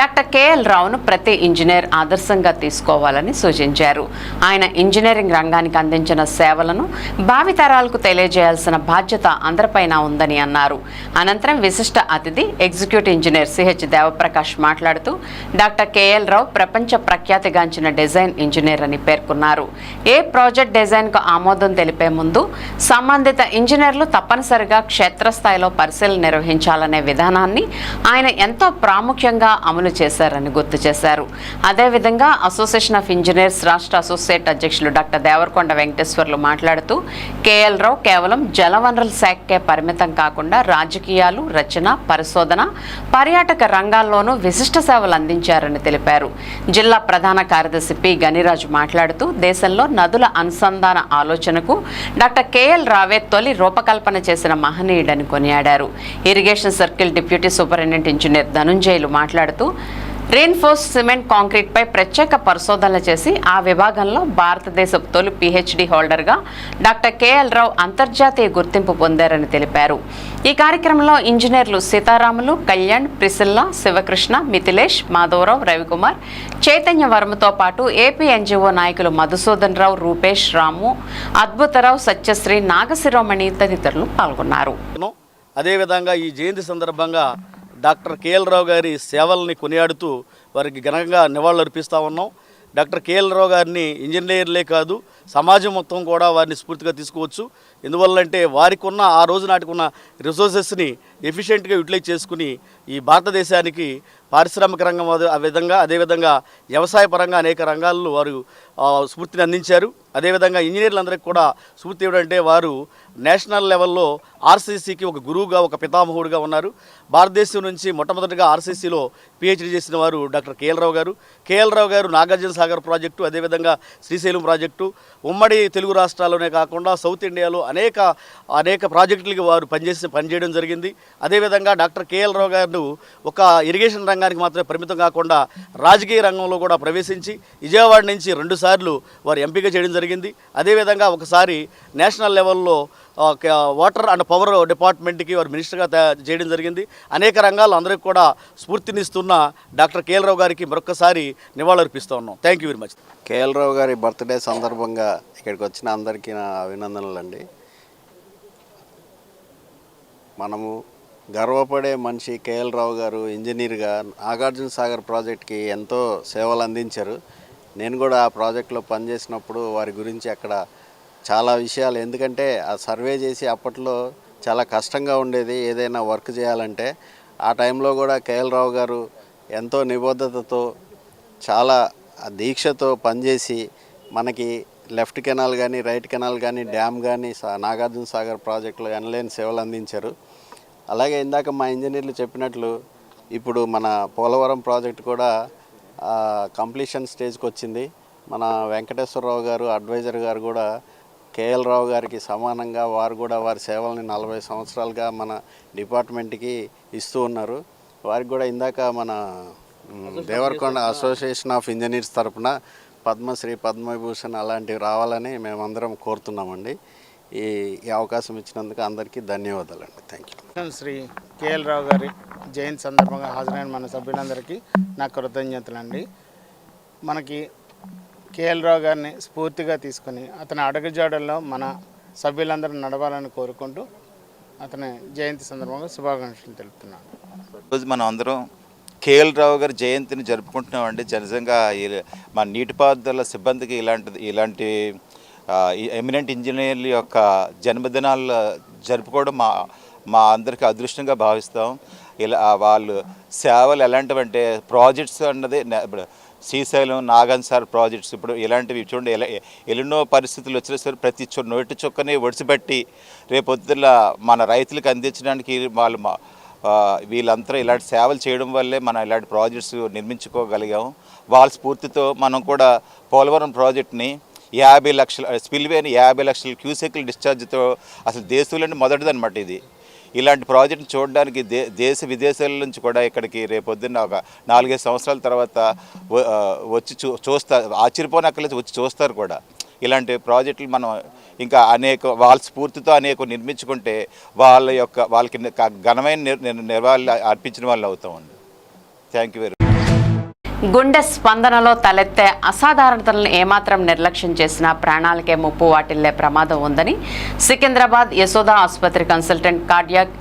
డాక్టర్ కేఎల్ రావును ప్రతి ఇంజనీర్ ఆదర్శంగా తీసుకోవాలని సూచించారు. ఆయన ఇంజనీరింగ్ రంగానికి అందించిన సేవలను భావితరాలకు తెలియజేయాల్సిన బాధ్యత అందరిపైన ఉందని అన్నారు. అనంతరం విశిష్ట అతిథి ఎగ్జిక్యూటివ్ ఇంజనీర్ సిహెచ్ దేవప్రకాష్ మాట్లాడుతూ డాక్టర్ కేఎల్ రావు ప్రపంచ ప్రఖ్యాతిగాంచిన డిజైన్ ఇంజనీర్ అని పేర్కొన్నారు. ఏ ప్రాజెక్ట్ డిజైన్కు ఆమోదం తెలిపే ముందు సంబంధిత ఇంజనీర్లు తప్పనిసరిగా క్షేత్రస్థాయిలో పరిశీలన నిర్వహించాలనే విధానాన్ని ఆయన ఎంతో ప్రాముఖ్యంగా అమలు చేశారని గుర్తు చేశారు. అదేవిధంగా అసోసియేషన్ ఆఫ్ ఇంజనీర్స్ రాష్ట్ర అసోసియేట్ అధ్యక్షులు డాక్టర్ దేవరకొండ వెంకటేశ్వర్లు మాట్లాడుతూ కేఎల్ రావు కేవలం జలవనరుల శాఖకే పరిమితం కాకుండా రాజకీయాలు, రచన, పరిశోధన, పర్యాటక రంగాల్లోనూ విశిష్ట సేవలు అందించారని తెలిపారు. జిల్లా ప్రధాన కార్యదర్శి పి గనిరాజు మాట్లాడుతూ దేశంలో నదుల అనుసంధాన ఆలోచనకు డాక్టర్ కేఎల్ రావే తొలి రూపకల్పన చేసిన మహనీయుడని కొనియాడారు. Irrigation circle deputy superintendent engineer Dhanunjayulu మాట్లాడుతూ రెయిన్ఫోర్స్ సిమెంట్ కాంక్రీట్ పై ప్రత్యేక పరిశోధనలు చేసి ఆ విభాగంలో భారతదేశ తొలి పిహెచ్డి హోల్డర్గా డాక్టర్ కేఎల్ రావు అంతర్జాతీయ గుర్తింపు పొందారని తెలిపారు. ఈ కార్యక్రమంలో ఇంజనీర్లు సీతారాములు, కళ్యాణ్, ప్రిసిల్లా, శివకృష్ణ, మిథిలేష్, మాధవరావు, రవికుమార్, చైతన్య వర్మతో పాటు ఏపీ ఎన్జిఓ నాయకులు మధుసూదన్ రావు, రూపేష్, రాము, అద్భుతరావు, సత్యశ్రీ, నాగశిరోమణి తదితరులు పాల్గొన్నారు. అదేవిధంగా ఈ జయంతి సందర్భంగా డాక్టర్ కేఎల్ రావు గారి సేవల్ని కొనియాడుతూ వారికి ఘనంగా నివాళులు అర్పిస్తూ ఉన్నాం. డాక్టర్ కేఎల్ రావు గారిని ఇంజనీర్లే కాదు సమాజం మొత్తం కూడా వారిని స్ఫూర్తిగా తీసుకోవచ్చు. ఎందువల్లంటే వారికి ఉన్న ఆ రోజు నాటికున్న రిసోర్సెస్ని ఎఫిషియెంట్గా యూటిలైజ్ చేసుకుని ఈ భారతదేశానికి పారిశ్రామిక రంగం అదేవిధంగా వ్యవసాయ పరంగా అనేక రంగాల్లో వారు స్ఫూర్తిని అందించారు. అదేవిధంగా ఇంజనీర్లందరికీ కూడా స్ఫూర్తి ఏమిటంటే వారు నేషనల్ లెవెల్లో ఆర్సీసీకి ఒక గురువుగా, ఒక పితామహుడుగా ఉన్నారు. భారతదేశం నుంచి మొట్టమొదటిగా ఆర్సీసీలో పిహెచ్డి చేసిన వారు డాక్టర్ కేఎల్ రావు గారు. కేఎల్ రావు గారు నాగార్జున సాగర్ ప్రాజెక్టు, అదేవిధంగా శ్రీశైలం ప్రాజెక్టు, ఉమ్మడి తెలుగు రాష్ట్రాల్లోనే కాకుండా సౌత్ ఇండియాలో అనేక ప్రాజెక్టులకి వారు పనిచేయడం జరిగింది. అదేవిధంగా డాక్టర్ కేఎల్ రావు గారు ఒక ఇరిగేషన్ రంగానికి మాత్రమే పరిమితం కాకుండా రాజకీయ రంగంలో కూడా ప్రవేశించి విజయవాడ నుంచి 2 సార్లు వారు ఎంపిక చేయడం జరిగింది. అదేవిధంగా ఒకసారి నేషనల్ లెవెల్లో వాటర్ అండ్ పవర్ డిపార్ట్మెంట్కి వారు మినిస్టర్గా చేయడం జరిగింది. అనేక రంగాల్లో అందరికీ కూడా స్ఫూర్తినిస్తున్న డాక్టర్ కేఎల్ రావు గారికి మరొకసారి నివాళులర్పిస్తూ ఉన్నాం. Thank you very much. KL Rao గారి బర్త్డే సందర్భంగా ఇక్కడికి వచ్చిన అందరికీ నా అభినందనలు అండి. మనము గర్వపడే మనిషి కేఎల్ రావు గారు ఇంజనీర్గా నాగార్జున సాగర్ ప్రాజెక్ట్కి ఎంతో సేవలు అందించారు. నేను కూడా ఆ ప్రాజెక్టులో పనిచేసినప్పుడు వారి గురించి అక్కడ చాలా విషయాలు, ఎందుకంటే ఆ సర్వే చేసి అప్పట్లో చాలా కష్టంగా ఉండేది ఏదైనా వర్క్ చేయాలంటే. ఆ టైంలో కూడా కేఎల్ రావు గారు ఎంతో నిబద్ధతతో చాలా దీక్షతో పనిచేసి మనకి లెఫ్ట్ కెనాల్ కానీ రైట్ కెనాల్ కానీ డ్యామ్ కానీ నాగార్జున సాగర్ ప్రాజెక్టులో ఎనలేని సేవలు అందించారు. అలాగే ఇందాక మా ఇంజనీర్లు చెప్పినట్లు ఇప్పుడు మన పోలవరం ప్రాజెక్ట్ కూడా కంప్లీషన్ స్టేజ్కి వచ్చింది. మన వెంకటేశ్వరరావు గారు అడ్వైజర్ గారు కూడా కేఎల్ రావు గారికి సమానంగా వారు కూడా వారి సేవల్ని 40 సంవత్సరాలుగా మన డిపార్ట్మెంట్కి ఇస్తూ ఉన్నారు. వారికి కూడా ఇందాక మన దేవరకొండ అసోసియేషన్ ఆఫ్ ఇంజనీర్స్ తరఫున పద్మశ్రీ పద్మవిభూషణ్ అలాంటివి రావాలని మేమందరం కోరుతున్నామండి. ఈ అవకాశం ఇచ్చినందుకు అందరికీ ధన్యవాదాలండి. Thank you. Shri KL Rao గారి జయంతి సందర్భంగా హాజరైన మన సభ్యులందరికీ నా కృతజ్ఞతలండి. మనకి కేఎల్ రావు గారిని స్ఫూర్తిగా తీసుకుని అతని అడుగుజాడల్లో మన సభ్యులందరూ నడవాలని కోరుకుంటూ అతని జయంతి సందర్భంగా శుభాకాంక్షలు తెలుపుతున్నాను. ఈరోజు మనం అందరం కేఎల్ రావు గారి జయంతిని జరుపుకుంటున్నామండి. నిజంగా మన నీటిపారుదల సిబ్బందికి ఇలాంటి ఎమినెంట్ ఇంజనీర్ల యొక్క జన్మదినాలు జరుపుకోవడం మా అందరికీ అదృష్టంగా భావిస్తాం. ఇలా వాళ్ళు సేవలు ఎలాంటివంటే ప్రాజెక్ట్స్ అన్నది శ్రీశైలం నాగన్సార్ ప్రాజెక్ట్స్ ఇప్పుడు ఇలాంటివి చూడండి, ఎన్నో పరిస్థితులు వచ్చినా సరే ప్రతి నోటి చుక్కని ఒడిసిపెట్టి రేపొద్దుల మన రైతులకు అందించడానికి వీళ్ళంతా ఇలాంటి సేవలు చేయడం వల్లే మనం ఇలాంటి ప్రాజెక్ట్స్ నిర్మించుకోగలిగాం. వాళ్ళ స్ఫూర్తితో మనం కూడా పోలవరం ప్రాజెక్ట్ని 50 లక్షల స్పిల్వేని 50 లక్షల క్యూసెక్ల డిశ్చార్జ్తో అసలు దేశంలోనే మొదటిదన్నమాట ఇది. ఇలాంటి ప్రాజెక్టును చూడడానికి దేశ విదేశాల నుంచి కూడా ఇక్కడికి రేపొద్దున్న ఒక 4-5 సంవత్సరాల తర్వాత వచ్చి చూస్తారు, ఆశ్చర్యపోనక్కర్లేదు వచ్చి చూస్తారు కూడా. ఇలాంటి ప్రాజెక్టులు మనం ఇంకా వాళ్ళ స్ఫూర్తితో అనేక నిర్మించుకుంటే వాళ్ళకి ఘనమైన నిర్వహణ అర్పించిన వాళ్ళు అవుతామండి. Thank you very much. గుండె స్పందనలో తలెత్తే అసాధారణతలను ఏమాత్రం నిర్లక్ష్యం చేసినా ప్రాణాలకే ముప్పు వాటిల్లే ప్రమాదం ఉందని సికింద్రాబాద్ యశోదా ఆసుపత్రి consultant cardiac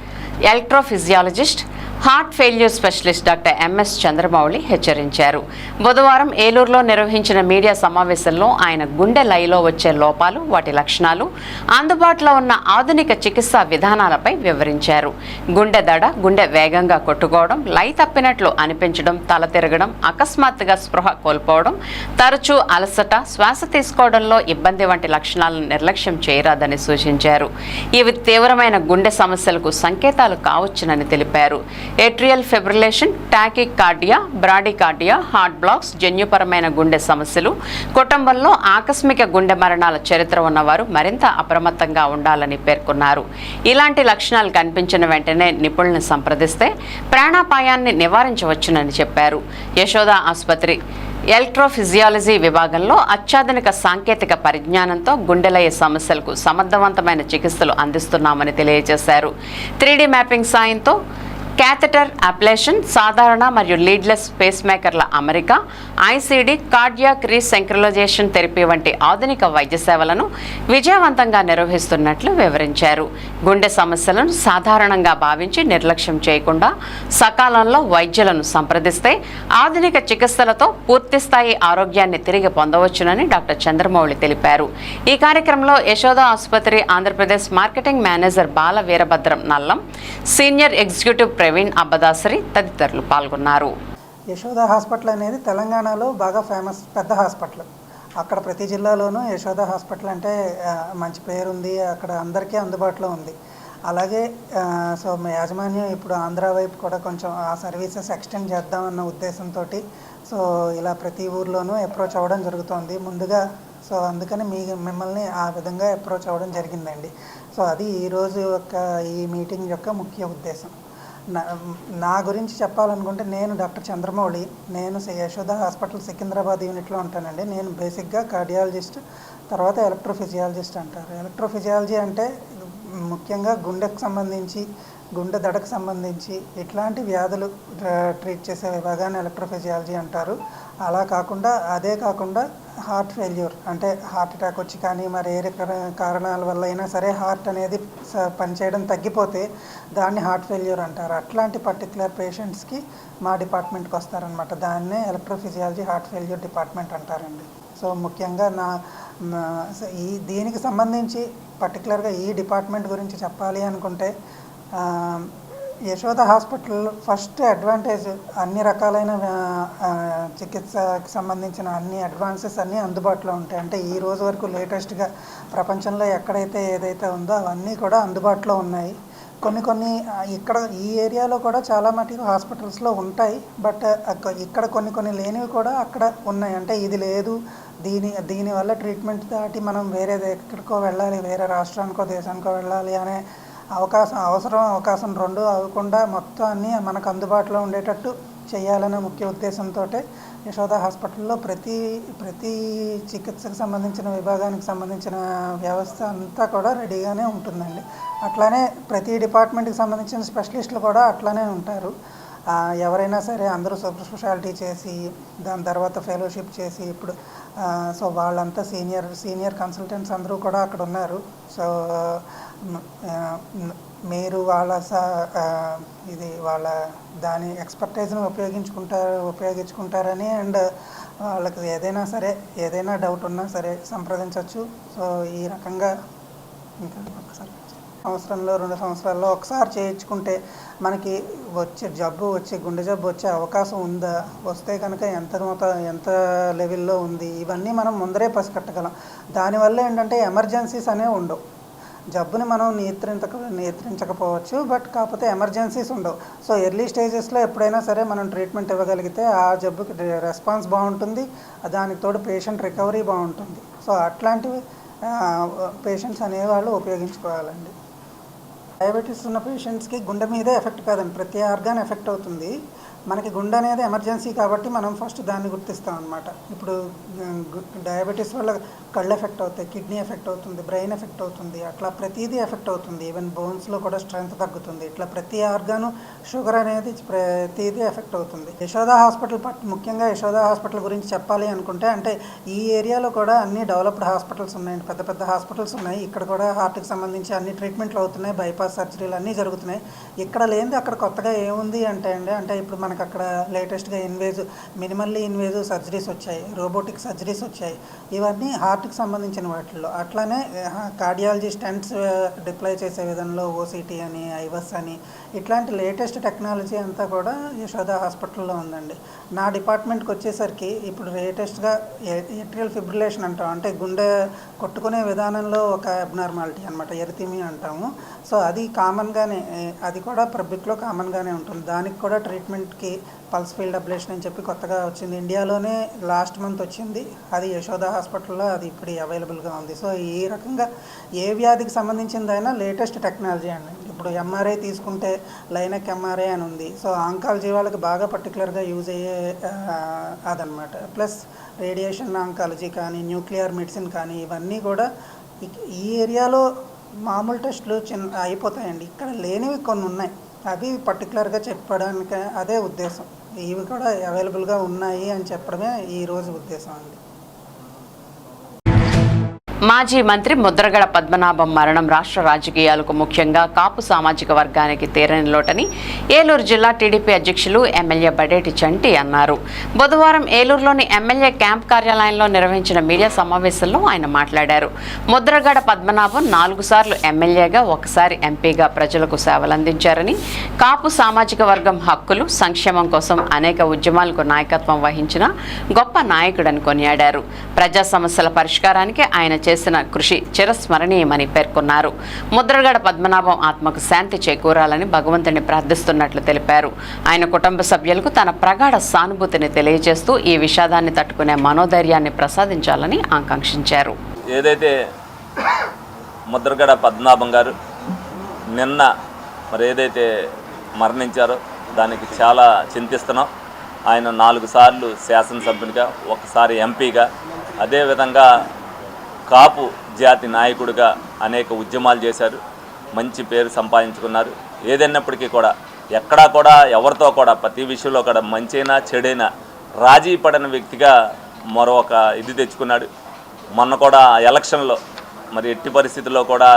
electrophysiologist heart failure specialist doctor MS Chandramouli హెచ్చరించారు. బుధవారం ఏలూరులో నిర్వహించిన మీడియా సమావేశంలో ఆయన గుండె లయలో వచ్చే లోపాలు, వాటి లక్షణాలు, అందుబాటులో ఉన్న ఆధునిక చికిత్సా విధానాలపై వివరించారు. గుండె దడ, గుండె వేగంగా కొట్టుకోవడం, లయ తప్పినట్లు అనిపించడం, తల తిరగడం, అకస్మాత్తుగా స్పృహ కోల్పోవడం, తరచూ అలసట, శ్వాస తీసుకోవడంలో ఇబ్బంది వంటి లక్షణాలను నిర్లక్ష్యం చేయరాదని సూచించారు. ఇవి తీవ్రమైన గుండె సమస్యలకు సంకేతాలు కావచ్చునని తెలిపారు. Atrial fibrillation, tachycardia, bradycardia, heart blocks, జన్యుపరమైన గుండె సమస్యలు, కుటుంబంలో ఆకస్మిక గుండె మరణాల చరిత్ర ఉన్నవారు మరింత అప్రమత్తంగా ఉండాలని పేర్కొన్నారు. ఇలాంటి లక్షణాలు కనిపించిన వెంటనే నిపుణులను సంప్రదిస్తే ప్రాణాపాయాన్ని నివారించవచ్చునని చెప్పారు. యశోదా ఆసుపత్రి ఎలక్ట్రోఫిజియాలజీ విభాగంలో అత్యాధునిక సాంకేతిక పరిజ్ఞానంతో గుండెలయ సమస్యలకు సమర్థవంతమైన చికిత్సలు అందిస్తున్నామని తెలియజేశారు. 3D మ్యాపింగ్ సాయంతో క్యాథెటర్ అప్లేషన్, సాధారణ మరియు లీడ్లెస్ పేస్ మేకర్ల అమరిక, ఐసీడీ, కార్డియాక్ రీసెంక్రలైజేషన్ థెరపీ వంటి ఆధునిక వైద్య సేవలను విజయవంతంగా నిర్వహిస్తున్నట్లు వివరించారు. గుండె సమస్యలను సాధారణంగా భావించి నిర్లక్ష్యం చేయకుండా సకాలంలో వైద్యులను సంప్రదిస్తే ఆధునిక చికిత్సలతో పూర్తిస్థాయి ఆరోగ్యాన్ని తిరిగి పొందవచ్చునని డాక్టర్ చంద్రమౌళి తెలిపారు. ఈ కార్యక్రమంలో యశోదా ఆసుపత్రి ఆంధ్రప్రదేశ్ మార్కెటింగ్ మేనేజర్ బాల వీరభద్రం నల్లం, సీనియర్ ఎగ్జిక్యూటివ్ ప్రవీణ్ అబ్బదాసరి తదితరులు పాల్గొన్నారు. యశోదా హాస్పిటల్ అనేది తెలంగాణలో బాగా ఫేమస్ పెద్ద హాస్పిటల్. అక్కడ ప్రతి జిల్లాలోనూ యశోదా హాస్పిటల్ అంటే మంచి పేరుంది, అక్కడ అందరికీ అందుబాటులో ఉంది. అలాగే సో యాజమాన్యం ఇప్పుడు ఆంధ్ర వైపు కూడా కొంచెం ఆ సర్వీసెస్ ఎక్స్టెండ్ చేద్దామన్న ఉద్దేశంతో సో ఇలా ప్రతి ఊర్లోనూ అప్రోచ్ అవ్వడం జరుగుతోంది ముందుగా. సో అందుకని మిమ్మల్ని ఆ విధంగా అప్రోచ్ అవ్వడం జరిగిందండి. సో అది ఈరోజు యొక్క ఈ మీటింగ్ యొక్క ముఖ్య ఉద్దేశం. నా గురించి చెప్పాలనుకుంటే నేను డాక్టర్ చంద్రమౌళి, నేను యశోదా హాస్పిటల్ సికింద్రాబాద్ యూనిట్లో ఉంటానండి. నేను బేసిక్గా కార్డియాలజిస్ట్, తర్వాత ఎలక్ట్రోఫిజియాలజిస్ట్ అంటారు. ఎలక్ట్రోఫిజియాలజీ అంటే ముఖ్యంగా గుండెకు సంబంధించి, గుండె దడకు సంబంధించి ఇట్లాంటి వ్యాధులు ట్రీట్ చేసే విభాగాన్ని ఎలక్ట్రోఫిజియాలజీ అంటారు. అదే కాకుండా హార్ట్ ఫెయిల్యూర్ అంటే హార్ట్ అటాక్ వచ్చి కానీ మరి ఏ కారణాల వల్ల అయినా సరే హార్ట్ అనేది పనిచేయడం తగ్గిపోతే దాన్ని హార్ట్ ఫెయిల్యూర్ అంటారు. అట్లాంటి పర్టికులర్ పేషెంట్స్కి మా డిపార్ట్మెంట్కి వస్తారనమాట. దాన్నే ఎలక్ట్రోఫిజియాలజీ హార్ట్ ఫెయిల్యూర్ డిపార్ట్మెంట్ అంటారండి. సో ముఖ్యంగా దీనికి సంబంధించి పర్టికులర్గా ఈ డిపార్ట్మెంట్ గురించి చెప్పాలి అనుకుంటే యశోద హాస్పిటల్ ఫస్ట్ అడ్వాంటేజ్ అన్ని రకాలైన చికిత్సకు సంబంధించిన అన్ని అడ్వాన్సెస్ అన్నీ అందుబాటులో ఉంటాయి. అంటే ఈ రోజు వరకు లేటెస్ట్గా ప్రపంచంలో ఎక్కడైతే ఏదైతే ఉందో అవన్నీ కూడా అందుబాటులో ఉన్నాయి. కొన్ని ఇక్కడ ఈ ఏరియాలో కూడా చాలా మటుకు హాస్పిటల్స్లో ఉంటాయి. బట్ ఇక్కడ కొన్ని లేనివి కూడా అక్కడ ఉన్నాయి. అంటే ఇది లేదు, దీనివల్ల ట్రీట్మెంట్ దాటి మనం వేరే ఎక్కడికో వెళ్ళాలి, వేరే రాష్ట్రానికో దేశానికో వెళ్ళాలి అనే అవకాశం రెండు అవ్వకుండా మొత్తం అన్నీ మనకు అందుబాటులో ఉండేటట్టు చేయాలనే ముఖ్య ఉద్దేశంతో యశోద హాస్పిటల్లో ప్రతి చికిత్సకు సంబంధించిన విభాగానికి సంబంధించిన వ్యవస్థ అంతా కూడా రెడీగానే ఉంటుందండి. అట్లానే ప్రతి డిపార్ట్మెంట్కి సంబంధించిన స్పెషలిస్టులు కూడా అట్లానే ఉంటారు. ఎవరైనా సరే అందరూ సూపర్ స్పెషాలిటీ చేసి దాని తర్వాత ఫెలోషిప్ చేసి ఇప్పుడు సో వాళ్ళంతా సీనియర్ కన్సల్టెంట్స్ అందరూ కూడా అక్కడ ఉన్నారు. సో మీరు వాళ్ళ దాని ఎక్స్పర్టైజ్ని ఉపయోగించుకుంటారని అండ్ వాళ్ళకి ఏదైనా డౌట్ ఉన్నా సరే సంప్రదించవచ్చు. సో ఈ రకంగా ఇంకా ఒకసారి సంవత్సరంలో 2 సంవత్సరాల్లో ఒకసారి చేయించుకుంటే మనకి గుండె జబ్బు వచ్చే అవకాశం ఉందా, వస్తే కనుక ఎంత లెవెల్లో ఉంది, ఇవన్నీ మనం ముందరే పసిగట్టగలం. దానివల్ల ఏంటంటే ఎమర్జెన్సీస్ అనేవి ఉండవు. జబ్బుని మనం నియంత్రించకపోవచ్చు, బట్ కాకపోతే ఎమర్జెన్సీస్ ఉండవు. సో ఎర్లీ స్టేజెస్లో ఎప్పుడైనా సరే మనం ట్రీట్మెంట్ ఇవ్వగలిగితే ఆ జబ్బుకి రెస్పాన్స్ బాగుంటుంది, దానికి తోడు పేషెంట్ రికవరీ బాగుంటుంది. సో అట్లాంటివి పేషెంట్స్ అనేవాళ్ళు ఉపయోగించుకోవాలండి. డయాబెటీస్ ఉన్న పేషెంట్స్కి గుండె మీదే ఎఫెక్ట్ కాదండి, ప్రతి ఆర్గాన్ ఎఫెక్ట్ అవుతుంది. మనకి గుండె అనేది ఎమర్జెన్సీ కాబట్టి మనం ఫస్ట్ దాన్ని గుర్తిస్తాం అనమాట. ఇప్పుడు డయాబెటీస్ వల్ల కళ్ళు ఎఫెక్ట్ అవుతాయి, కిడ్నీ ఎఫెక్ట్ అవుతుంది, బ్రెయిన్ ఎఫెక్ట్ అవుతుంది, అట్లా ప్రతిదీ ఎఫెక్ట్ అవుతుంది. ఈవెన్ బోన్స్లో కూడా స్ట్రెంత్ తగ్గుతుంది. ఇట్లా ప్రతి ఆర్గాను షుగర్ అనేది ప్రతిదీ ఎఫెక్ట్ అవుతుంది. యశోద హాస్పిటల్ ముఖ్యంగా యశోద హాస్పిటల్ గురించి చెప్పాలి అనుకుంటే అంటే ఈ ఏరియాలో కూడా అన్ని డెవలప్డ్ హాస్పిటల్స్ ఉన్నాయండి, పెద్ద హాస్పిటల్స్ ఉన్నాయి. ఇక్కడ కూడా హార్ట్కి సంబంధించి అన్ని ట్రీట్మెంట్లు అవుతున్నాయి, బైపాస్ సర్జరీలు అన్నీ జరుగుతున్నాయి. ఇక్కడ లేనిది అక్కడ కొత్తగా ఏముంది అంటే ఇప్పుడు మనకు అక్కడ లేటెస్ట్గా మినిమల్లీ ఇన్వేజివ్ సర్జరీస్ వచ్చాయి, రోబోటిక్ సర్జరీస్ వచ్చాయి. ఇవన్నీ హార్ట్కి సంబంధించిన వాటిల్లో. అట్లానే కార్డియాలజీ స్టెంట్స్ డిప్లాయ్ చేసే విధంలో ఓసిటీ అని, ఐవస్ అని ఇట్లాంటి లేటెస్ట్ టెక్నాలజీ అంతా కూడా యశోద హాస్పిటల్లో ఉందండి. నా డిపార్ట్మెంట్కి వచ్చేసరికి ఇప్పుడు లేటెస్ట్గా ఏట్రియల్ ఫిబ్రిలేషన్ అంటాం, అంటే గుండె కొట్టుకునే విధానంలో ఒక అబ్నార్మాలిటీ అనమాట, ఎరిథిమీ అంటాము. సో అది కామన్గానే, అది కూడా పబ్లిక్లో కామన్గానే ఉంటుంది. దానికి కూడా ట్రీట్మెంట్కి పల్స్ ఫీల్డ్ అబ్లేషన్ అని చెప్పి కొత్తగా వచ్చింది, ఇండియాలోనే లాస్ట్ మంత్ వచ్చింది. అది యశోద హాస్పిటల్లో అది ఇప్పుడు అవైలబుల్గా ఉంది. సో ఈ రకంగా ఏ వ్యాధికి సంబంధించిందైనా లేటెస్ట్ టెక్నాలజీ అండి. ఇప్పుడు ఎంఆర్ఐ తీసుకుంటే లైనక్ ఎంఆర్ఐ అని ఉంది. సో ఆంకాలజీ వాళ్ళకి బాగా పర్టికులర్గా యూజ్ అయ్యే అదనమాట. ప్లస్ రేడియేషన్ ఆంకాలజీ కానీ, న్యూక్లియర్ మెడిసిన్ కానీ ఇవన్నీ కూడా ఈ ఏరియాలో మామూలు టెస్టులు అయిపోతాయండి. ఇక్కడ లేనివి కొన్ని ఉన్నాయి, అవి పర్టికులర్గా చెప్పడానికి అదే ఉద్దేశం. ఇవి కూడా అవైలబుల్గా ఉన్నాయి అని చెప్పడమే ఈరోజు ఉద్దేశం అండి. మాజీ మంత్రి ముద్రగడ పద్మనాభం మరణం రాష్ట్ర రాజకీయాలకు ముఖ్యంగా కాపు సామాజిక వర్గానికి తీరని లోటని ఏలూరు జిల్లా టీడీపీ అధ్యక్షులు ఎమ్మెల్యే బడేటి చంటి అన్నారు. బుధవారం ఏలూరులోని ఎమ్మెల్యే క్యాంప్ కార్యాలయంలో నిర్వహించిన మీడియా సమావేశంలో ఆయన మాట్లాడారు. ముద్రగడ పద్మనాభం 4 సార్లు ఎమ్మెల్యేగా, 1 సారి ఎంపీగా ప్రజలకు సేవలందించారని, కాపు సామాజిక వర్గం హక్కులు, సంక్షేమం కోసం అనేక ఉద్యమాలకు నాయకత్వం వహించిన గొప్ప నాయకుడని కొనియాడారు. ప్రజా సమస్యల పరిష్కారానికి ఆయన చేసిన కృషి చిరస్మరణీయమని పేర్కొన్నారు. ముద్రగడ పద్మనాభం ఆత్మకు శాంతి చేకూరాలని భగవంతుని ప్రార్థిస్తున్నట్లు తెలిపారు. ఆయన కుటుంబ సభ్యులకు తన ప్రగాఢ సానుభూతిని తెలియజేస్తూ ఈ విషాదాన్ని తట్టుకునే మనోధైర్యాన్ని ప్రసాదించాలని ఆకాంక్షించారు. ఏదైతే ముద్రగడ పద్మనాభం గారు నిన్న ఏదైతే మరణించారో దానికి చాలా చింతిస్తున్నాం. ఆయన 4 సార్లు శాసనసభ్యునిగా, 1 సారి ఎంపీగా, అదేవిధంగా కాపు జాతి నాయకుడిగా అనేక ఉద్యమాలు చేశారు. మంచి పేరు సంపాదించుకున్నారు. ఏదైనప్పటికీ కూడా ఎక్కడా కూడా ఎవరితో కూడా ప్రతి విషయంలో కూడా మంచైనా చెడైనా రాజీ పడిన వ్యక్తిగా మరొక ఇది తెచ్చుకున్నాడు. మొన్న కూడా ఎలక్షన్లో ఎట్టి పరిస్థితుల్లో కూడా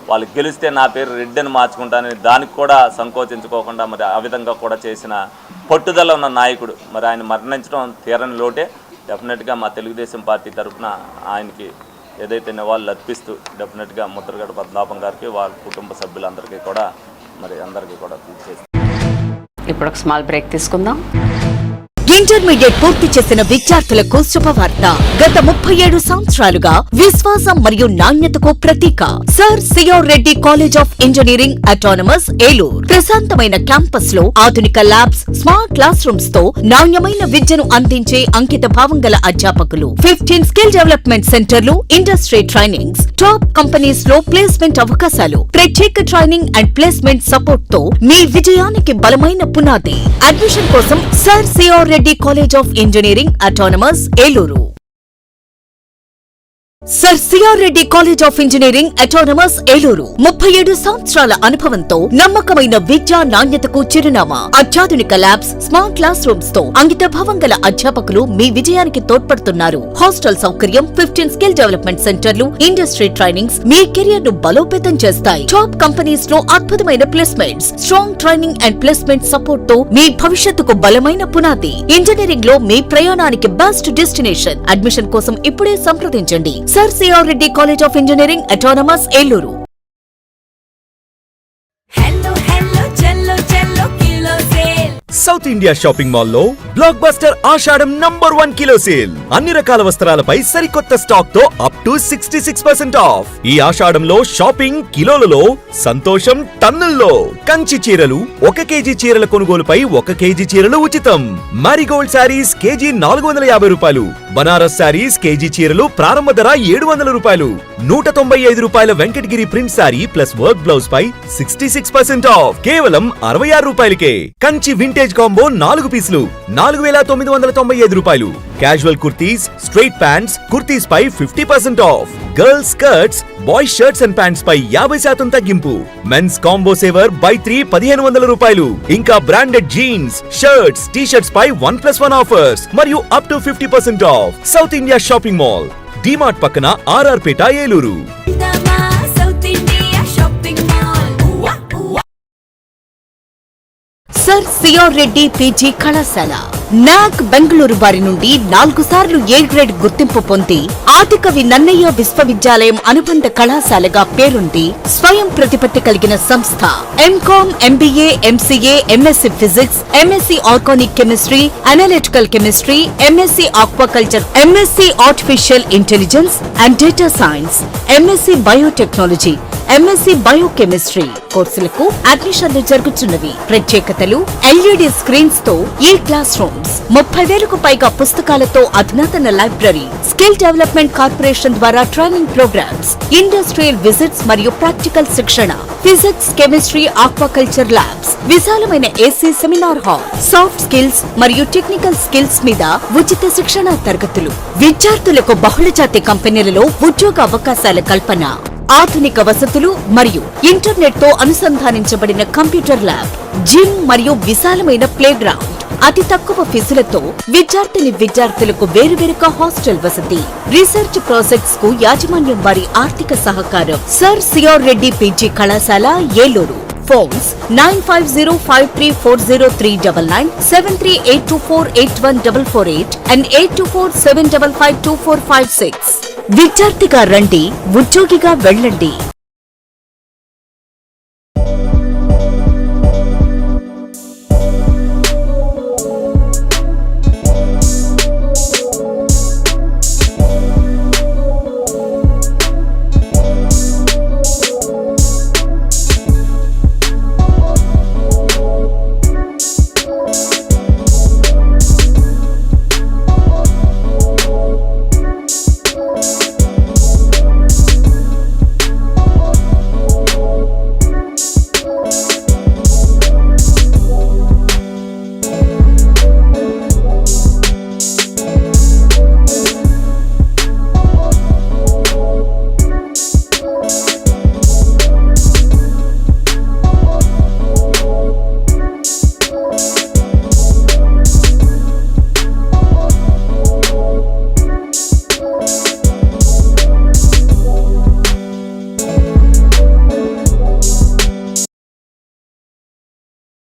వాళ్ళు గెలిస్తే నా పేరు రెడ్డి అని మార్చుకుంటానని దానికి కూడా సంకోచించుకోకుండా ఆ విధంగా కూడా చేసిన పట్టుదల ఉన్న నాయకుడు. ఆయన మరణించడం తీరని లోటే. డెఫినెట్గా మా తెలుగుదేశం పార్టీ తరఫున ఆయనకి ఏదైతే నివాళులు అర్పిస్తూ డెఫినెట్గా ముద్రగడ పద్మనాభం గారికి వాళ్ళ కుటుంబ సభ్యులందరికీ కూడా మరి అందరికీ కూడా చేస్తాం. ఇప్పుడు ఒక స్మాల్ బ్రేక్ తీసుకుందాం. ఇంటర్మీడియట్ పూర్తి చేసిన విద్యార్థులకు శుభవార్త. గత 37 సంవత్సరాలుగా విశ్వాసం మరియు నాణ్యతకు ప్రతీక sir CR Reddy college of engineering autonomous Eluru. ప్రశాంతమైన క్యాంపస్ లో ఆధునిక ల్యాబ్స్, స్మార్ట్ క్లాస్ రూమ్స్ తో నాణ్యమైన విద్యను అందించే అంకిత భావం గల అధ్యాపకులు, 15 స్కిల్ డెవలప్మెంట్ సెంటర్లు, ఇండస్ట్రీ ట్రైనింగ్స్, టాప్ కంపెనీస్ లో ప్లేస్మెంట్ అవకాశాలు, ప్రత్యేక ట్రైనింగ్ అండ్ ప్లేస్మెంట్ సపోర్ట్ తో మీ విజయానికి బలమైన పునాది. అడ్మిషన్ కోసం sir CR Reddy college of engineering autonomous Eluru. Sir CR Reddy college of engineering autonomous Eluru 37 సంవత్సరాల అనుభవంతో నమ్మకమైన విద్యా నాణ్యతకు చిరునామా. అత్యాధునిక ల్యాబ్స్, స్మార్ట్ క్లాస్ రూమ్స్ తో అంకిత భావం గల అధ్యాపకులు మీ విజయానికి తోడ్పడుతున్నారు. హాస్టల్ సౌకర్యం, 15 స్కిల్ డెవలప్మెంట్ సెంటర్లు, ఇండస్ట్రీ ట్రైనింగ్స్ మీ కెరియర్ ను బలోపేతం చేస్తాయి. టాప్ కంపెనీస్ లో అద్భుతమైన placements, strong training and placement support తో మీ భవిష్యత్తుకు బలమైన పునాది. ఇంజనీరింగ్ లో మీ ప్రయాణానికి బెస్ట్ డెస్టినేషన్. అడ్మిషన్ కోసం ఇప్పుడే సంప్రదించండి. Sir CR Reddy college of engineering autonomous Eluru. South India shopping మాల్లో బ్లాక్ బస్టర్ ఆషాఢం #1 కిలో సేల్. అన్ని రకాల వస్త్రాలపై సరికొత్త స్టాక్ తో అప్ టు 66% ఆఫ్. ఈ ఆషాఢంలో షాపింగ్ కిలోలలో, సంతోషం టన్నుల్లో. కంచి చీరలు 1 కేజీ చీరల కొనుగోలుపై 1 కేజీ చీరలు ఉచితం. మారిగోల్డ్ శారీస్ కేజీ 450 రూపాయలు. బనారస్ శారీస్ కేజీ చీరలు ప్రారంభ ధర 700 రూపాయలు. 195 రూపాయల Venkatagiri print sari plus work blouse పై 66% ఆఫ్. కేవలం 66 రూపాయలకే. కంచి వింటేజ్ కాంబో 4 పీసులు 4995 రూపాయలు. Casual kurtis, straight pants, kurtis పై 50% off. Girls skirts, boys shirts and pants పై 50% తగ్గింపు. మెన్స్ కాంబో సేవర్ బై 3 1500 రూపాయలు. ఇంకా branded jeans, shirts, T shirts పై 1+1 ఆఫర్స్ మరియు up to 50% off. South India shopping mall, DMart పక్కన RR Peta Eluru. Sir CR Reddy PG కళాశాల NAAC Bengaluru వారి నుండి 4 సార్లు ఏ గ్రేడ్ గుర్తింపు పొంది ఆదికవి నన్నయ్య విశ్వవిద్యాలయం అనుబంధ కళాశాలగా పేరుంది. స్వయం ప్రతిపత్తి కలిగిన సంస్థ. MCom, MBA, MCA, MSc physics, MSc organic chemistry, analytical chemistry, MSc aquaculture, MSc artificial intelligence and data science, MSc biotechnology, MSc biochemistry కోర్సులకు అడ్మిషన్లు జరుగుతున్నవి. ప్రత్యేకతలు: ఎల్ఈడి స్క్రీన్స్ తో ఈ క్లాస్ రూమ్స్, 30,000కు పైగా పుస్తకాలతో అధునాతన లైబ్రరీ, స్కిల్ డెవలప్మెంట్ కార్పొరేషన్ ద్వారా ట్రైనింగ్ ప్రోగ్రామ్స్, ఇండస్ట్రియల్ విజిట్స్ మరియు ప్రాక్టికల్ శిక్షణ, ఫిజిక్స్, కెమిస్ట్రీ, ఆక్వాకల్చర్ ల్యాబ్స్, విశాలమైన AC seminar hall, soft skills మరియు టెక్నికల్ స్కిల్స్ మీద ఉచిత శిక్షణ తరగతులు, విద్యార్థులకు బహుళజాతి కంపెనీలలో ఉద్యోగ అవకాశాల కల్పన, ఆధునిక వసతులు మరియు ఇంటర్నెట్ తో అనుసంధానించబడిన కంప్యూటర్ ల్యాబ్, జిమ్ మరియు విశాలమైన ప్లే గ్రౌండ్. అతి తక్కువ ఫీజులతో విద్యార్థులకు వేరువేరుగా హాస్టల్ వసతి. రీసెర్చ్ ప్రాజెక్ట్స్ కు యాజమాన్యం వారి ఆర్థిక సహకారం. సర్ సిఆర్ రెడ్డి పీజీ కళాశాల ఏలూరు. Phones 9505340399, 7382481448 and 8247552456. విద్యార్థిగా రండి, ఉద్యోగిగా వెళ్ళండి.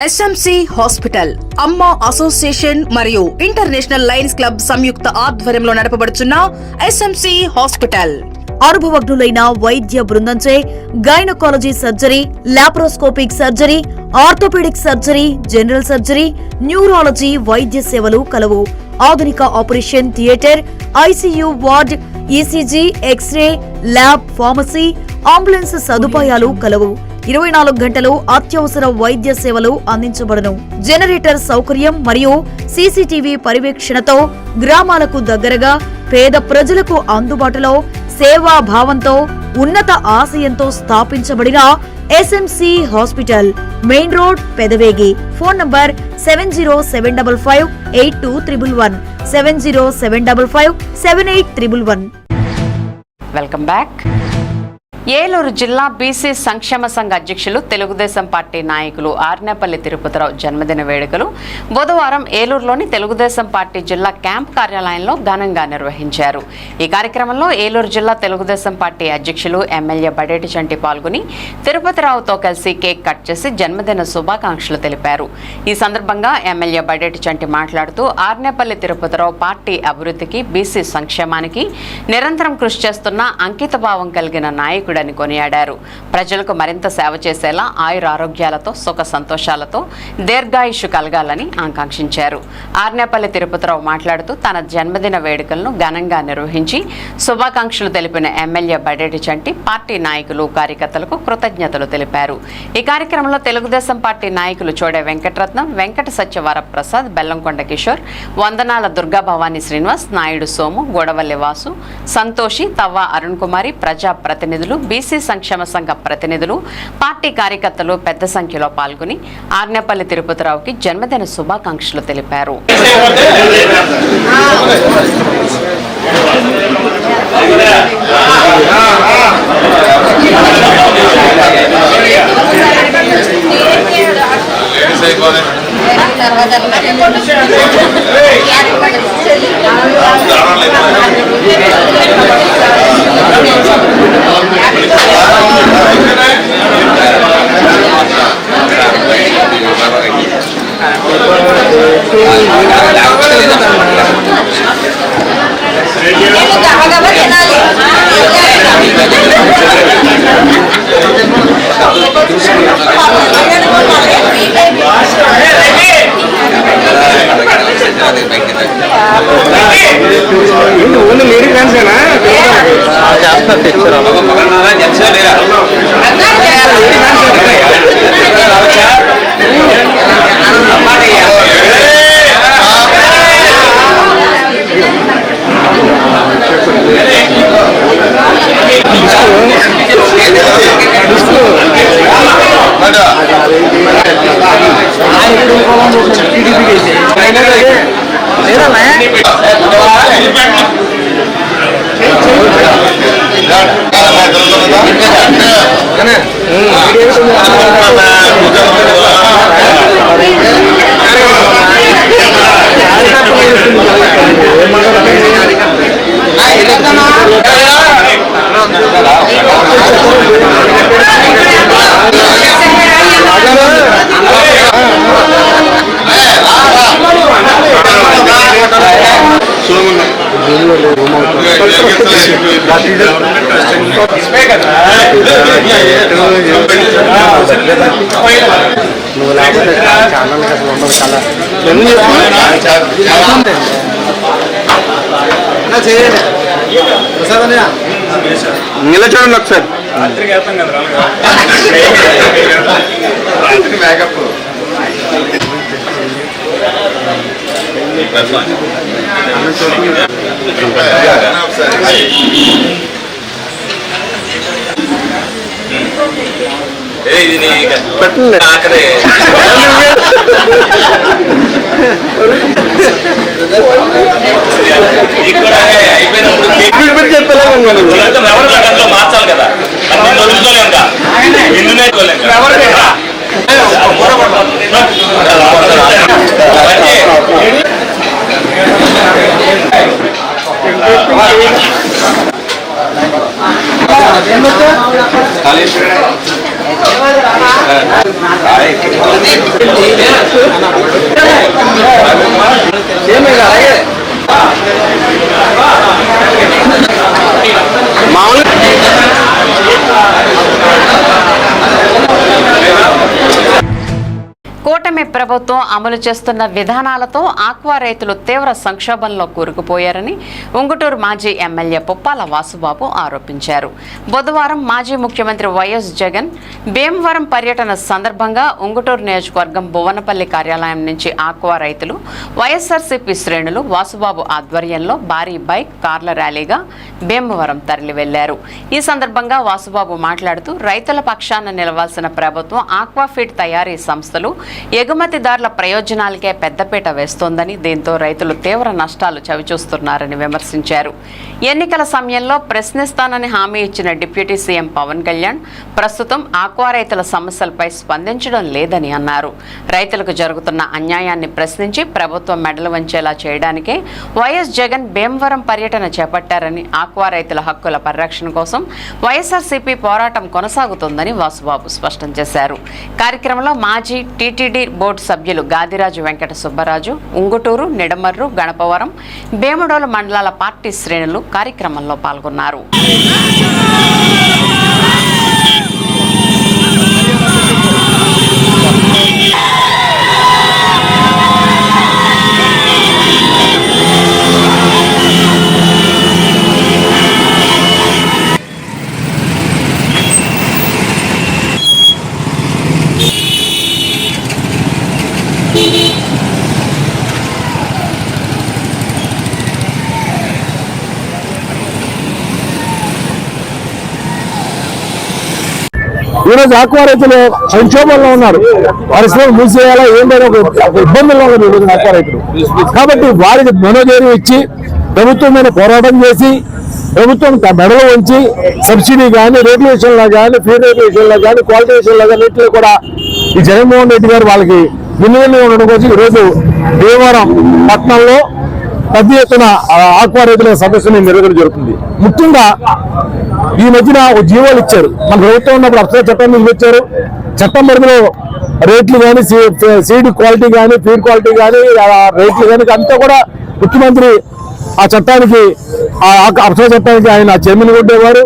ఎస్ఎంసి హాస్పిటల్, అమ్మ అసోసియేషన్ మరియు ఇంటర్నేషనల్ లయన్స్ క్లబ్ సంయుక్త ఆధ్వర్యంలో నడపబడుచున్న ఎస్ఎంసి హాస్పిటల్ అనుభవజ్ఞులైన వైద్య బృందంచే gynaecology surgery, laparoscopic surgery, orthopaedic surgery, general surgery, neurology వైద్య సేవలు కలవు. ఆధునిక operation theatre, ICU ward, ECG, x ray, lab, pharmacy, ambulance సదుపాయాలు కలవు. 24 గంటలు అత్యవసర వైద్య సేవలు అందించబడును. జనరేటర్ సౌకర్యం మరియు సీసీటీవీ పర్యవేక్షణతో గ్రామాలకు దగ్గరగా పేద ప్రజలకు అందుబాటులో సేవా భావంతో ఉన్నత ఆశయంతో స్థాపించబడిన SMC hospital, main road, Pedavegi. Phone number 7075582111 7075578111. Welcome back. Eluru జిల్లా బీసీ సంక్షేమ సంఘ అధ్యక్షులు తెలుగుదేశం పార్టీ నాయకులు ఆర్నేపల్లి తిరుపతిరావు జన్మదిన వేడుకలు బుధవారం ఏలూరులోని తెలుగుదేశం పార్టీ జిల్లా క్యాంప్ కార్యాలయంలో ఘనంగా నిర్వహించారు. ఈ కార్యక్రమంలో ఏలూరు జిల్లా తెలుగుదేశం పార్టీ అధ్యక్షులు ఎమ్మెల్యే బడేటి చంటి పాల్గొని తిరుపతిరావుతో కలిసి కేక్ కట్ చేసి జన్మదిన శుభాకాంక్షలు తెలిపారు. ఈ సందర్భంగా ఎమ్మెల్యే బడేటి చంటి మాట్లాడుతూ ఆర్నేపల్లి తిరుపతిరావు పార్టీ అభివృద్ధికి, బీసీ సంక్షేమానికి నిరంతరం కృషి చేస్తున్న అంకితభావం కలిగిన నాయకుడు అని కొనియాడారు. ప్రజలకు మరింత సేవ చేసేలా ఆయురారోగ్యాలతో, సుఖ సంతోషాలతో దీర్ఘాయుషు కలగాలని ఆకాంక్షించారు. ఆర్నేపల్లి తిరుపతిరావు మాట్లాడుతూ తన జన్మదిన వేడుకలను ఘనంగా నిర్వహించి శుభాకాంక్షలు తెలిపిన ఎమ్మెల్యే బడేటి చంటి పార్టీ నాయకులు, కార్యకర్తలకు కృతజ్ఞతలు తెలిపారు. ఈ కార్యక్రమంలో తెలుగుదేశం పార్టీ నాయకులు చోడే వెంకటరత్నం, వెంకట సత్యవర ప్రసాద్, బెల్లంకొండ కిషోర్, వందనాల దుర్గా భవానీ శ్రీనివాస్, నాయుడు సోము, గోడవల్లి వాసు, సంతోషి, తవ్వ అరుణ్ కుమారి, ప్రజా ప్రతినిధులు, బీసీ సంక్షేమ సంఘ ప్రతినిధులు, పార్టీ కార్యకర్తలు పెద్ద సంఖ్యలో పాల్గొని ఆర్నేపల్లి తిరుపతిరావుకి జన్మదిన శుభాకాంక్షలు తెలిపారు. నిలచడండి ఒకసారి మేకప్ మార్చాలి కదా మామూలు ప్రభుత్వం అమలు చేస్తున్న విధానాలతో ఆక్వా రైతులు తీవ్ర సంక్షోభంలో కూరుకుపోయారని ఉంగుటూరు మాజీ ఎమ్మెల్యే పుప్పాల వాసుబాబు ఆరోపించారు. బుధవారం మాజీ ముఖ్యమంత్రి వైఎస్ జగన్ భీమవరం పర్యటన సందర్భంగా ఉంగుటూరు నియోజకవర్గం భువనపల్లి కార్యాలయం నుంచి ఆక్వా రైతులు, వైఎస్ఆర్సీపీ శ్రేణులు వాసుబాబు ఆధ్వర్యంలో భారీ బైక్, కార్ల ర్యాలీగా భీమవరం తరలి వెళ్లారు. ఈ సందర్భంగా వాసుబాబు మాట్లాడుతూ రైతుల పక్షాన నిలవాల్సిన ప్రభుత్వం ఆక్వాఫీడ్ తయారీ సంస్థలు, ఎగుమతిదారుల ప్రయోజనాలకే పెద్దపీట వేస్తోందని, దీంతో రైతులు తీవ్ర నష్టాలు చవిచూస్తున్నారని విమర్శించారు. ఎన్నికల సమయంలో ప్రశ్నిస్తానని హామీ ఇచ్చిన డిప్యూటీ సీఎం పవన్ కళ్యాణ్ ప్రస్తుతం ఆక్వా రైతుల సమస్యలపై స్పందించడం లేదని అన్నారు. రైతులకు జరుగుతున్న అన్యాయాన్ని ప్రశ్నించి ప్రభుత్వం మెడలు వంచేలా చేయడానికే వైఎస్ జగన్ భీమవరం పర్యటన చేపట్టారని, ఆక్వా రైతుల హక్కుల పరిరక్షణ కోసం వైఎస్ఆర్సీపీ పోరాటం కొనసాగుతోందని వాసుబాబు స్పష్టం చేశారు. కార్యక్రమంలో మాజీ టీటీడీ బోర్డు సభ్యులు గాదిరాజు వెంకట సుబ్బరాజు, ఉంగుటూరు, నిడమర్రు, గణపవరం, భీమడోలు మండలాల పార్టీ శ్రేణులు కార్యక్రమంలో పాల్గొన్నారు. ఈరోజు ఆక్వా రైతులు సంక్షోభంలో ఉన్నారు. పరిశ్రమ మూసేయాలా ఏంటనే ఒక ఇబ్బందుల్లో ఉన్నారు ఈరోజు ఆక్వా రైతులు. కాబట్టి వారికి మనోధైర్యం ఇచ్చి ప్రభుత్వం మీద పోరాటం చేసి ప్రభుత్వం మెడలు ఉంచి సబ్సిడీ కానీ, రేట్ల విషయంలో కానీ, ఫీ రేట్ల విషయంలో కానీ, క్వాలిటీ విషయంలో కానీ నీటిలో కూడా ఈ జగన్మోహన్ రెడ్డి గారు వాళ్ళకి విలువలు ఉండడం కోసం ఈరోజు భీమవరం పట్టణంలో పెద్ద ఎత్తున ఆక్వా రైతుల సదస్సుని నిర్వహణ జరుగుతుంది. ముఖ్యంగా ఈ మధ్యన ఒక జీవోలు ఇచ్చారు. మన ప్రభుత్వం ఉన్నప్పుడు అప్సర చట్టాన్ని ఇచ్చారు. చట్టం పరిధిలో రేట్లు కానీ, సీడ్ క్వాలిటీ కానీ, ఫీడ్ క్వాలిటీ కానీ, రేట్లు కానీ అంతా కూడా ముఖ్యమంత్రి ఆ చట్టానికి, అప్సర చట్టానికి ఆయన చైర్మన్ ఉండేవారు.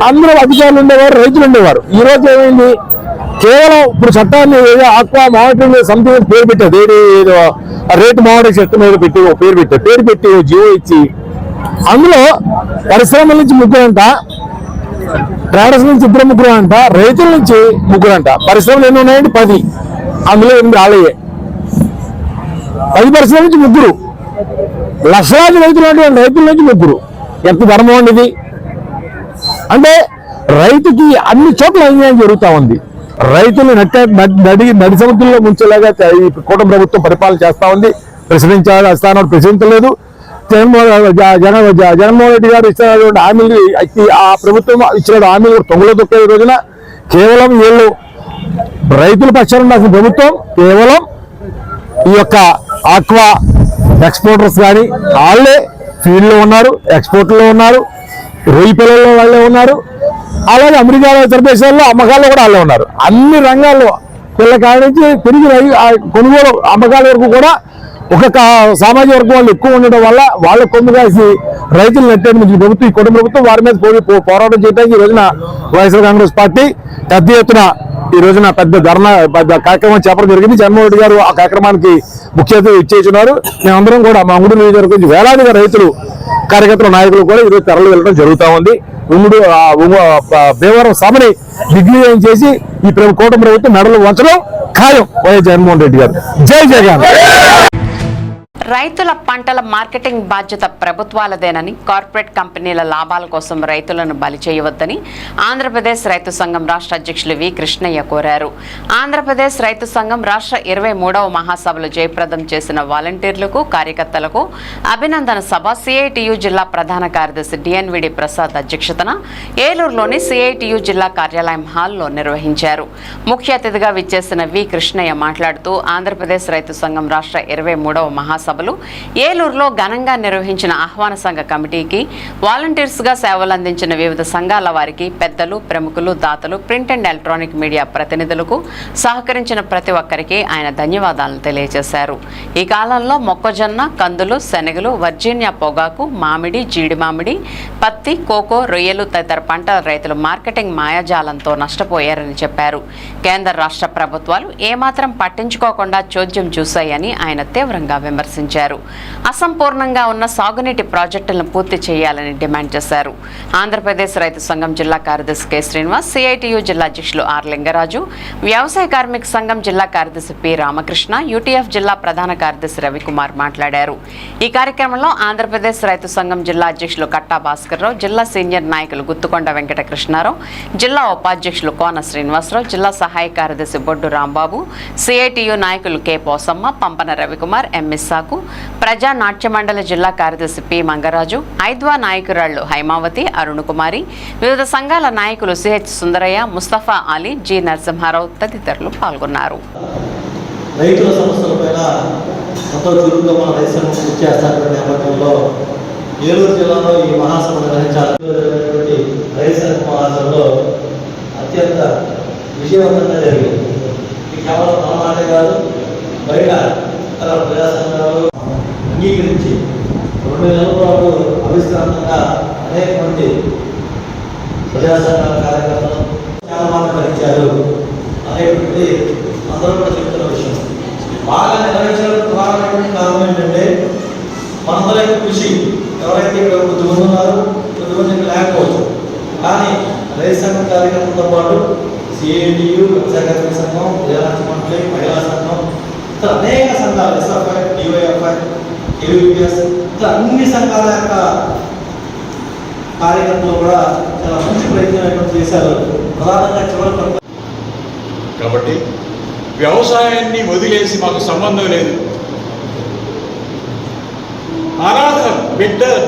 అందరూ అధికారులు ఉండేవారు, రైతులు ఉండేవారు. ఈ రోజు ఏమైంది, కేవలం ఇప్పుడు చట్టాన్ని ఆక్వా మానిటరింగ్ సమితి పేరు పెట్టారు. ఏదో రేటు మానిటరింగ్ చట్టం మీద పెట్టి పేరు పెట్టి జీవో ఇచ్చి అందులో పరిశ్రమల నుంచి ముగ్గురంట, ట్రేడర్స్ నుంచి ముగ్గురు అంట, రైతుల నుంచి ముగ్గురంట. పరిశ్రమలు ఎన్ని ఉన్నాయండి? 10. అందులో 8 ఆలయ్యే. 10 పరిశ్రమల నుంచి ముగ్గురు, లక్షలాది రైతులు అంటే రైతుల నుంచి ముగ్గురు. ఎంత ధర్మం అండి ఇది? అంటే రైతుకి అన్ని చోట్ల అన్యాయం జరుగుతూ ఉంది. రైతులు నడి సముద్రంలో ముంచేలాగా ఈ కూటమి ప్రభుత్వం పరిపాలన చేస్తా ఉంది. ప్రశ్నించాలి స్థానాలు ప్రశ్నించలేదు. జగన్మోహన్ రెడ్డి గారు ఇచ్చినటువంటి హామీలు, ఆ ప్రభుత్వం ఇచ్చిన హామీలు కూడా తొంగలో తొక్కే ఈ రోజున కేవలం వీళ్ళు రైతుల పక్షాన ఉండాల్సిన ప్రభుత్వం కేవలం ఈ యొక్క ఆక్వా ఎక్స్పోర్టర్స్ కానీ వాళ్ళే ఫీల్డ్లో ఉన్నారు, ఎక్స్పోర్ట్లో ఉన్నారు, రొయ్యి పిల్లల్లో వాళ్ళే ఉన్నారు. అలాగే అమెరికా ఇతర దేశాల్లో అమ్మకాల్లో కూడా వాళ్ళే ఉన్నారు. అన్ని రంగాల్లో పిల్ల కాడి నుంచి తిరిగి కొనుగోలు అమ్మకాల వరకు కూడా ఒక్కొక్క సామాజిక వర్గం వాళ్ళు ఎక్కువ ఉండడం వల్ల వాళ్ళ కొమ్ము కాసి రైతులు నెట్టేందుకు ప్రభుత్వం, ఈ కుటుంబ ప్రభుత్వం వారి మీద పోరాటం చేయడానికి ఈ రోజున వైఎస్ఆర్ కాంగ్రెస్ పార్టీ పెద్ద ఎత్తున ఈ రోజున పెద్ద కార్యక్రమం చేపట్టడం జరిగింది. జగన్మోహన్ రెడ్డి గారు ఆ కార్యక్రమానికి ముఖ్య అతిథి ఇచ్చేస్తున్నారు. మేమందరం కూడా మా ఉంగుటూరు నియోజకవర్గం నుంచి వేలాదిగా రైతులు, కార్యకర్తల నాయకులు కూడా ఈరోజు తరలి వెళ్ళడం జరుగుతూ ఉంది. భీమవరం సభని దిగ్విజయం చేసి ఈ కూటమి ప్రభుత్వం మెడలు వంచడం ఖాయం. వైఎస్ జగన్మోహన్ రెడ్డి గారు. జై జగన్. రైతుల పంటల మార్కెటింగ్ బాధ్యత ప్రభుత్వాలదేనని, కార్పొరేట్ కంపెనీల లాభాల కోసం రైతులను బలి చేయవద్దని ఆంధ్రప్రదేశ్ రైతు సంఘం రాష్ట్ర అధ్యక్షులు వి కృష్ణయ్య కోరారు. ఆంధ్రప్రదేశ్ రైతు సంఘం రాష్ట్ర 23వ మహాసభలు జయప్రదం చేసిన వాలంటీర్లకు, కార్యకర్తలకు అభినందన సభ సిఐటియు జిల్లా ప్రధాన కార్యదర్శి డిఎన్విడి ప్రసాద్ అధ్యక్షతన ఏలూరులోని సిఐటియు జిల్లా కార్యాలయం హాల్లో నిర్వహించారు. ముఖ్య అతిథిగా విచ్చేసిన వి కృష్ణయ్య మాట్లాడుతూ ఆంధ్రప్రదేశ్ రైతు సంఘం రాష్ట్ర 23వ మహాసభ సభలు, ఏలూరులో ఘనంగా నిర్వహించిన ఆహ్వాన సంఘ కమిటీకి, వాలంటీర్స్గా సేవలు అందించిన వివిధ సంఘాల వారికి, పెద్దలు, ప్రముఖులు, దాతలు, ప్రింట్ అండ్ ఎలక్ట్రానిక్ మీడియా ప్రతినిధులకు సహకరించిన ప్రతి ఒక్కరికి ఆయన ధన్యవాదాలను తెలియజేశారు. ఈ కాలంలో మొక్కజొన్న, కందులు, శనగలు, వర్జీనియా పొగాకు, మామిడి, జీడి మామిడి, పత్తి, కోకో, రొయ్యలు తదితర పంటల రైతులు మార్కెటింగ్ మాయాజాలంతో నష్టపోయారని చెప్పారు. కేంద్ర రాష్ట్ర ప్రభుత్వాలు ఏమాత్రం పట్టించుకోకుండా చోద్యం చూశాయని ఆయన తీవ్రంగా విమర్శించారు. అసంపూర్ణంగా ఉన్న సాగునీటి ప్రాజెక్టులను పూర్తి చేయాలని డిమాండ్ చేశారు. ఆంధ్రప్రదేశ్ రైతు సంఘం జిల్లా కార్యదర్శి కె శ్రీనివాస్, సిఐటియు జిల్లా అధ్యక్షులు ఆర్ లింగరాజు, వ్యవసాయ కార్మిక సంఘం జిల్లా కార్యదర్శి పి రామకృష్ణ, యూటీఎఫ్ జిల్లా ప్రధాన కార్యదర్శి రవికుమార్ మాట్లాడారు. ఈ కార్యక్రమంలో ఆంధ్రప్రదేశ్ రైతు సంఘం జిల్లా అధ్యక్షులు కట్టా భాస్కర్రావు, జిల్లా సీనియర్ నాయకులు గుత్తుకొండ వెంకట కృష్ణారావు, జిల్లా ఉపాధ్యక్షులు కోన శ్రీనివాసరావు, జిల్లా సహాయ కార్యదర్శి బొడ్డు రాంబాబు, సిఐటియు నాయకులు కె పోసమ్మ, పంపన రవికుమార్, ఎం ఇస్సాకు, ప్రజా నాట్య మండలి జిల్లా కార్యదర్శి పి మంగరాజు, ఐద్వా నాయకురాళ్లు హైమావతి, అరుణ్ కుమారి, వివిధ సంఘాల నాయకులు సిహెచ్ సుందరయ్య, ముస్తఫా అలీ, జి నరసింహారావు తదితరులు పాల్గొన్నారు. రైతుల సమస్యలపైన ఎంతో చురుగ్గా మన రైతు సంఘం కృషి చేస్తున్న నేపథ్యంలో ఏలూరు జిల్లాలో ఈ మహాసభ నిర్వహించాలనేటువంటి రైతు సంఘ మహాసభలో అత్యంత విజయవంతంగా జరిగింది. ఇది కేవలం మన మాట కాదు, బయట ప్రజా సంఘాలు అంగీకరించి 2 నెలల పాటు అవిశ్రాంతంగా అనేక మంది ప్రజా సంఘాల కార్యకర్తలు చాలా మంది భరించారు అనేటువంటి అందరూ కూడా చెప్తున్న విషయం. బాగా నిర్వహించడానికి కారణం ఏంటంటే మనందరి యొక్క కృషి. ఎవరైతే ఇక్కడ కొద్దిమంది ఉన్నారో కొద్దిమంది ఇక్కడ లేకపోవచ్చు, కానీ రైతు సంఘం కార్యకర్తలతో పాటు సిఐటియు, వ్యవసాయ కార్మిక సంఘం, ప్రజానాట్య మండలి, మహిళా సంఘం, ఇతర అనేక సంఘాలు, ఎస్ఎఫ్ఐ, డివైఎఫ్ఐ, ఏవిపిఎస్, ఇతర అన్ని సంఘాల యొక్క కార్యకర్తలు కూడా చాలా మంచి ప్రయత్నం చేశారు. ప్రధానంగా చివరి కాబట్టి వ్యవసాయాన్ని వదిలేసి మాకు సంబంధం లేదు.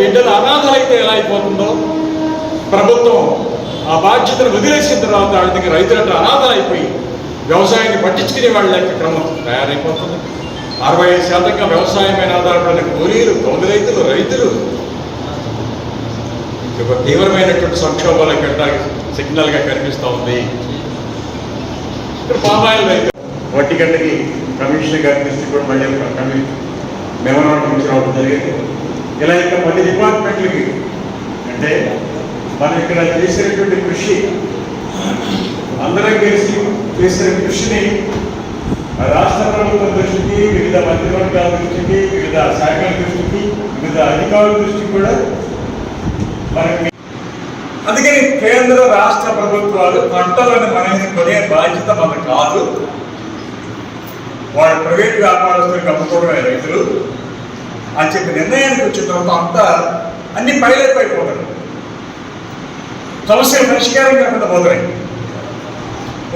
బిడ్డలు అనాథలైతే ఎలా అయిపోతుందో ప్రభుత్వం ఆ బాధ్యతను వదిలేసిన తర్వాత వాళ్ళ దగ్గర రైతులంటే అనాథలు అయిపోయి వ్యవసాయాన్ని పట్టించుకునే వాళ్ళ యొక్క క్రమం తయారైపోతుంది. 65% వ్యవసాయం మీద ఆధారపడిన కూలీలు, కౌలు రైతులు ఒక తీవ్రమైనటువంటి సంక్షోభాలకు వెళ్ళడానికి సిగ్నల్గా కనిపిస్తూ ఉంది. పామాయిల్ రైతు వడ్డీ గంటకి కమిషనర్ గారి దృష్టి కూడా మళ్ళీ మెమోరాండం ఇచ్చి జరిగింది. ఇలా ఇంకా 10 డిపార్ట్మెంట్లకి అంటే మనం ఇక్కడ చేసినటువంటి కృషి, అందరం కలిసి చేసిన కృషిని రాష్ట్ర ప్రభుత్వం దృష్టికి, వివిధ మంత్రివర్గాల దృష్టికి, వివిధ శాఖల దృష్టికి, వివిధ అధికారుల దృష్టికి కూడా మనకి. అందుకని కేంద్ర రాష్ట్ర ప్రభుత్వాలు పంటలను మనల్ని కొనే బాధ్యత మనకు కాదు. వాళ్ళ ప్రైవేట్ వ్యాపారస్తులకు అమ్ముకోవడమే రైతులు అని చెప్పి నిర్ణయానికి వచ్చిన తర్వాత అంతా అన్ని పైలైపోయిపోతారు. సమస్యలు పరిష్కారం కాకుండా పోతున్నాయి.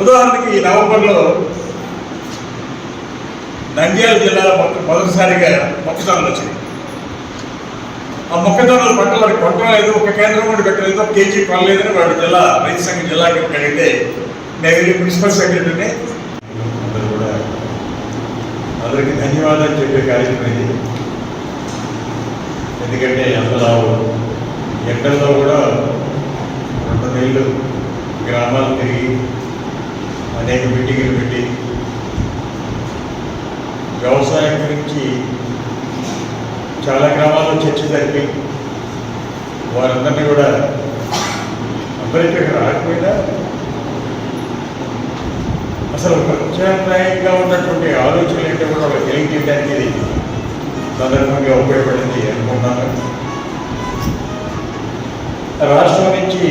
ఉదాహరణకి ఈ నవంబర్లో నంద్యాల జిల్లాలో మొదటిసారిగా మొక్కజొన్నలు వచ్చినాయి. ఆ మొక్కజొన్నల పంటలు వాడికి కొట్టలేదు, ఒక కేంద్రం కూడా పెట్టలేదు, ఒక కేజీ కొనలేదని వాడు జిల్లా రైతు సంఘం జిల్లాకి అడిగితే నేను వెళ్ళి మున్సిపల్ సెక్రటరీని అందరూ కూడా అందరికీ ధన్యవాదాలు చెప్పే కార్యక్రమం ఇది. ఎందుకంటే అందులో ఎండల్లో కూడా 2 నెలలు గ్రామాలు తిరిగి అనేక మీటింగులు పెట్టి వ్యవసాయం గురించి చాలా గ్రామాల్లో చర్చ జరిపి వారందరినీ కూడా అందరికీ రాకపోయినా అసలు ప్రత్యామ్నాయంగా ఉన్నటువంటి ఆలోచనలు ఏంటో కూడా వాళ్ళకి తెలియజేయడానికి ఇది సందర్భంగా ఉపయోగపడింది అనుకుంటున్నాను. రాష్ట్రం నుంచి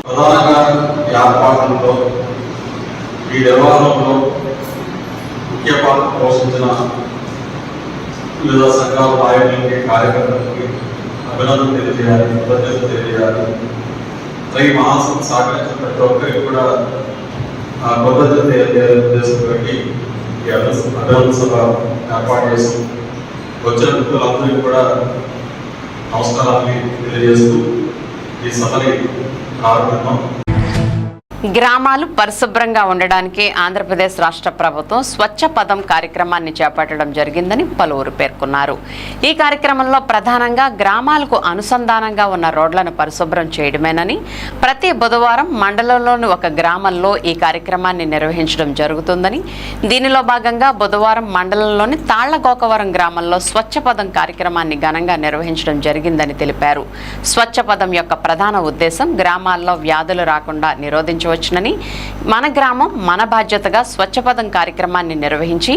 ప్రధానంగా ఏర్పాట్లతో ఈ నిర్వహణలో ముఖ్య పాత్ర పోషించిన వివిధ సంఘాల నాయకులకి, కార్యకర్తలకి అభినందనలు తెలియజేయాలి, కృతజ్ఞతలు తెలియజేయాలి. ఈ మహాసభ సహకరించిన ప్రతి ఒక్కరికి కూడా కృతజ్ఞతలు తెలియజేయాలని ఉద్దేశంతో ఈ అభినందన సభ ఏర్పాటు చేసి వచ్చిన మిత్రులందరికీ కూడా నమస్కారాన్ని తెలియజేస్తూ ఈ సభని ప్రారంభిద్దాం. గ్రామాలు పరిశుభ్రంగా ఉండడానికి ఆంధ్రప్రదేశ్ రాష్ట్ర ప్రభుత్వం స్వచ్ఛ పదం కార్యక్రమాన్ని చేపట్టడం జరిగిందని పలువురు పేర్కొన్నారు. ఈ కార్యక్రమంలో ప్రధానంగా గ్రామాలకు అనుసంధానంగా ఉన్న రోడ్లను పరిశుభ్రం చేయడమేనని, ప్రతి బుధవారం మండలంలోని ఒక గ్రామంలో ఈ కార్యక్రమాన్ని నిర్వహించడం జరుగుతుందని, దీనిలో భాగంగా బుధవారం మండలంలోని తాళ్లగోకవరం గ్రామంలో స్వచ్ఛ పదం కార్యక్రమాన్ని ఘనంగా నిర్వహించడం జరిగిందని తెలిపారు. స్వచ్ఛ పదం యొక్క ప్రధాన ఉద్దేశం గ్రామాల్లో వ్యాధులు రాకుండా నిరోధించవచ్చునని, మన గ్రామం మన బాధ్యతగా స్వచ్ఛపదం కార్యక్రమాన్ని నిర్వహించి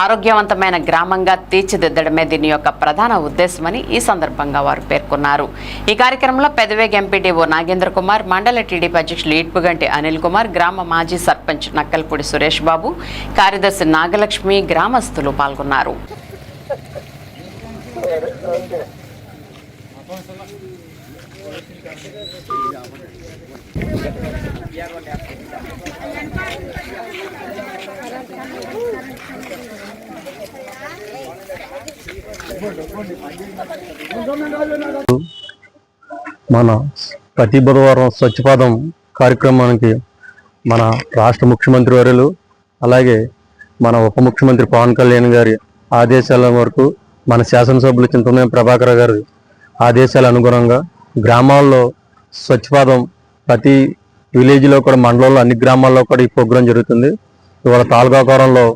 ఆరోగ్యవంతమైన గ్రామంగా తీర్చిదిద్దడమే దీని యొక్క ప్రధాన ఉద్దేశమని ఈ సందర్భంగా వారు పేర్కొన్నారు. ఈ కార్యక్రమంలో పెదవేగి ఎంపీడీఓ నాగేంద్ర కుమార్, మండల టీడీపీ అధ్యక్షులు ఈడ్పుగంటి అనిల్ కుమార్, గ్రామ మాజీ సర్పంచ్ నక్కల్పూడి సురేష్ బాబు, కార్యదర్శి నాగలక్ష్మి, గ్రామస్తులు పాల్గొన్నారు. మన ప్రతి బుధవారం స్వచ్ఛపదం కార్యక్రమానికి మన రాష్ట్ర ముఖ్యమంత్రి వర్యులు అలాగే మన ఉప ముఖ్యమంత్రి పవన్ కళ్యాణ్ గారి ఆదేశాల వరకు మన శాసనసభ్యులు చింతమనేని ప్రభాకర్ గారి ఆదేశాల అనుగుణంగా గ్రామాల్లో స్వచ్ఛపదం ప్రతి విలేజ్లో కూడా, మండలంలో అన్ని గ్రామాల్లో కూడా ఈ ప్రోగ్రాం జరుగుతుంది. ఇవాళ తాళ్లగోకవరంలో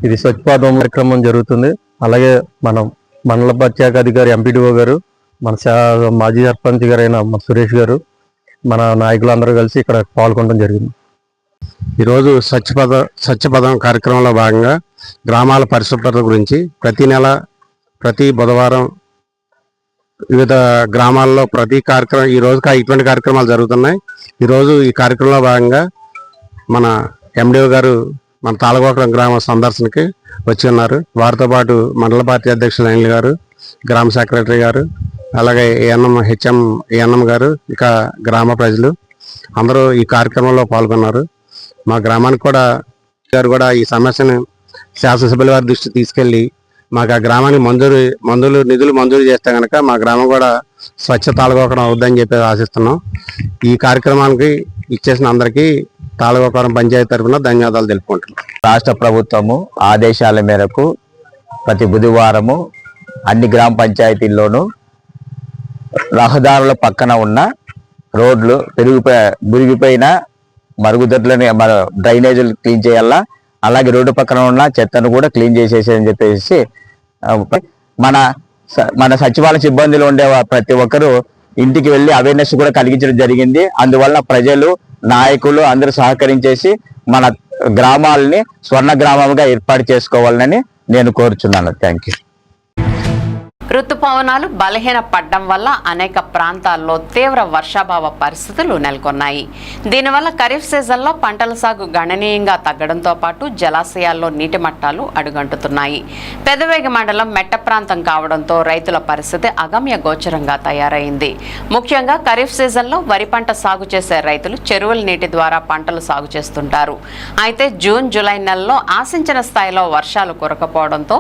ఇది స్వచ్ఛపదం కార్యక్రమం జరుగుతుంది. అలాగే మనం మండల ప్రత్యేక అధికారి ఎంపీడీఓ గారు, మన మాజీ సర్పంచ్ గారు అయిన సురేష్ గారు, మన నాయకులందరూ కలిసి ఇక్కడ పాల్గొనడం జరిగింది. ఈరోజు స్వచ్ఛపదం కార్యక్రమంలో భాగంగా గ్రామాల పరిశుభ్రత గురించి ప్రతి నెల ప్రతి బుధవారం వివిధ గ్రామాల్లో ప్రతి కార్యక్రమం ఈ రోజు ఇటువంటి కార్యక్రమాలు జరుగుతున్నాయి. ఈరోజు ఈ కార్యక్రమంలో భాగంగా మన ఎండిఓ గారు మన తాళ్లగోకరం గ్రామ సందర్శనకి వచ్చి ఉన్నారు. వారితో పాటు మండల పార్టీ అధ్యక్షులు అనిల్ గారు, గ్రామ సెక్రటరీ గారు, అలాగే ఏఎన్ఎం గారు, ఇక గ్రామ ప్రజలు అందరూ ఈ కార్యక్రమంలో పాల్గొన్నారు. మా గ్రామానికి కూడా ఈ సమస్యను శాసనసభ్యుల వారి దృష్టి తీసుకెళ్లి మాకు ఆ గ్రామానికి నిధులు మంజూరు చేస్తే కనుక మా గ్రామం కూడా స్వచ్ఛ తాళ్లగోకరం అవుద్దని చెప్పి ఆశిస్తున్నాం. ఈ కార్యక్రమానికి ఇచ్చేసిన అందరికీ తాళ్లగోకరం పంచాయతీ తరఫున ధన్యవాదాలు తెలుపుకుంటున్నాం. రాష్ట్ర ప్రభుత్వము ఆదేశాల మేరకు ప్రతి బుధవారము అన్ని గ్రామ పంచాయతీల్లోనూ రహదారుల పక్కన ఉన్న రోడ్లు మురిగిపోయిన మరుగుదొడ్లని డ్రైనేజీలు క్లీన్ చేయాలా, అలాగే రోడ్డు పక్కన ఉన్న చెత్తను కూడా క్లీన్ చేసేసి చెప్పేసి మన సచివాలయ సిబ్బందిలో ఉండే ప్రతి ఒక్కరూ ఇంటికి వెళ్ళి అవేర్నెస్ కూడా కలిగించడం జరిగింది. అందువల్ల ప్రజలు, నాయకులు అందరూ సహకరించేసి మన గ్రామాలని స్వర్ణ గ్రామంగా ఏర్పాటు చేసుకోవాలని నేను కోరుచున్నాను. Thank you. రుతుపవనాలు బలహీన పడ్డం వల్ల అనేక ప్రాంతాల్లో తీవ్ర వర్షాభావ పరిస్థితులు నెలకొన్నాయి. దీనివల్ల ఖరీఫ్ సీజన్లో పంటల సాగు గణనీయంగా తగ్గడంతో పాటు జలాశయాల్లో నీటి మట్టాలు అడుగంటుతున్నాయి. పెదవేగి మండలం మెట్ట ప్రాంతం కావడంతో రైతుల పరిస్థితి అగమ్య గోచరంగా తయారైంది. ముఖ్యంగా ఖరీఫ్ సీజన్లో వరి పంట సాగు చేసే రైతులు చెరువుల నీటి ద్వారా పంటలు సాగు చేస్తుంటారు. అయితే జూన్, జూలై నెలలో ఆశించిన స్థాయిలో వర్షాలు కురకపోవడంతో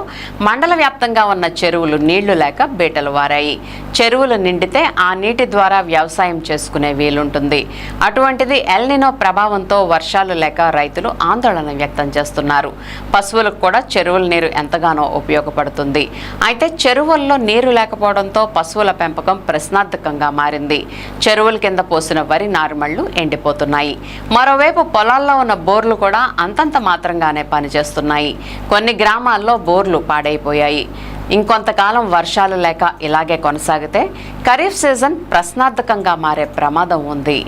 మండల వ్యాప్తంగా ఉన్న చెరువులు నీళ్లు లేక బేటలు వారాయి. చెరువులు నిండితే ఆ నీటి ద్వారా వ్యవసాయం చేసుకునే వీలుంటుంది. అటువంటిది ఎల్ నినో ప్రభావంతో వర్షాలు లేక రైతులు ఆందోళన వ్యక్తం చేస్తున్నారు. పశువులకు కూడా చెరువుల నీరు ఎంతగానో ఉపయోగపడుతుంది. అయితే చెరువుల్లో నీరు లేకపోవడంతో పశువుల పెంపకం ప్రశ్నార్థకంగా మారింది. చెరువుల కింద పోసిన వరి నారుమళ్లు ఎండిపోతున్నాయి. మరోవైపు పొలాల్లో ఉన్న బోర్లు కూడా అంతంత మాత్రంగానే పనిచేస్తున్నాయి. కొన్ని గ్రామాల్లో బోర్లు పాడైపోయాయి. ఇంకొంతకాలం వర్షాలు లేక ఇలాగే కొనసాగితే ఖరీఫ్ సీజన్ ప్రశ్నార్థకంగా మారే ప్రమాదం ఉంది.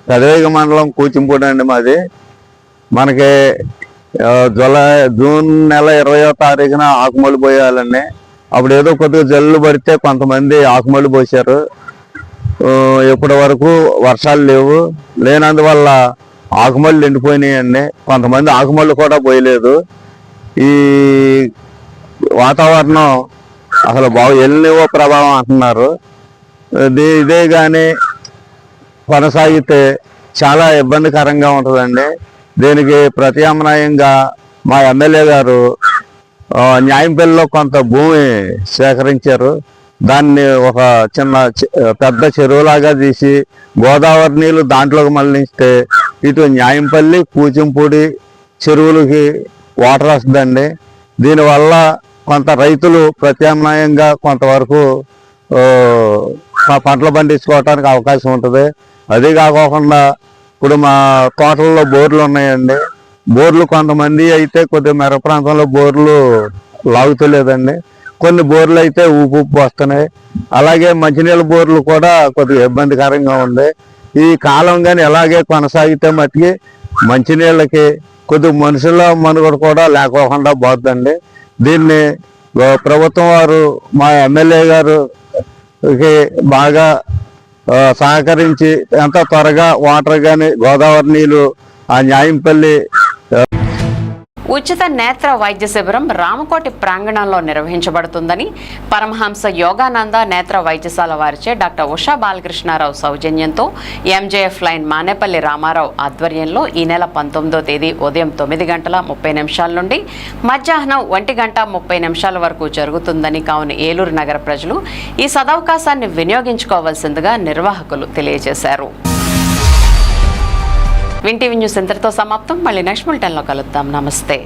పెదవేగ మండలం కూచింపూడి అండి మాది. మనకి జూన్ నెల 20వ తారీఖున ఆకుమల్లి పోయాలండి. అప్పుడు ఏదో కొద్దిగా జల్లు పడితే కొంతమంది ఆకుమల్లి పోసారు. ఇప్పటి వరకు వర్షాలు లేనందువల్ల ఆకుమల్లి ఎండిపోయినాయండి. కొంతమంది ఆకుమల్లి కూడా పోయలేదు. ఈ వాతావరణం అసలు ఎల్నివో ప్రభావం అంటున్నారు. ఇదే కానీ కొనసాగితే చాలా ఇబ్బందికరంగా ఉంటుందండి. దీనికి ప్రత్యామ్నాయంగా మా ఎమ్మెల్యే గారు న్యాయంపల్లిలో కొంత భూమి సేకరించారు. దాన్ని ఒక పెద్ద చెరువులాగా తీసి గోదావరి నీళ్లు దాంట్లోకి మళ్ళిస్తే ఇటు న్యాయంపల్లి కూచింపూడి చెరువులకి వాటర్ వస్తుందండి. దీనివల్ల కొంత రైతులు ప్రత్యామ్నాయంగా కొంతవరకు పంటలు పండించుకోవడానికి అవకాశం ఉంటుంది. అదే కాకుండా ఇప్పుడు మా తోటల్లో బోర్లు ఉన్నాయండి. బోర్లు కొంతమంది అయితే కొద్దిగా మెర ప్రాంతంలో బోర్లు లాగుతలేదండి. కొన్ని బోర్లు అయితే ఊపు వస్తున్నాయి. అలాగే మంచినీళ్ళ బోర్లు కూడా కొద్దిగా ఇబ్బందికరంగా ఉంది. ఈ కాలం కానీ ఎలాగే కొనసాగితే మట్టుకి మంచినీళ్ళకి కొద్దిగా మనుషుల మనుగడ కూడా లేకోకుండా పోతుందండి. దీన్ని ప్రభుత్వం వారు మా ఎమ్మెల్యే గారికి బాగా సహకరించి ఎంత త్వరగా వాటర్ కానీ గోదావరి నీళ్ళు ఆ న్యాయంపల్లి ఉచిత నేత్ర వైద్య శిబిరం రామకోటి ప్రాంగణంలో నిర్వహించబడుతుందని పరమహంస యోగానంద నేత్ర వైద్యశాల వారిచే డాక్టర్ ఉషా బాలకృష్ణారావు సౌజన్యంతో ఎంజేఎఫ్ లైన్ మానేపల్లి రామారావు ఆధ్వర్యంలో ఈ నెల 19వ తేదీ ఉదయం 9:30 నుండి మధ్యాహ్నం 1:30 వరకు జరుగుతుందని, కావున ఏలూరు నగర ప్రజలు ఈ సదవకాశాన్ని వినియోగించుకోవాల్సిందిగా నిర్వాహకులు తెలియజేశారు. విన్ టీవీ న్యూస్ ఇంతటితో సమాప్తం. మళ్ళీ నెక్స్ట్ బులెటిన్లో కలుద్దాం. నమస్తే.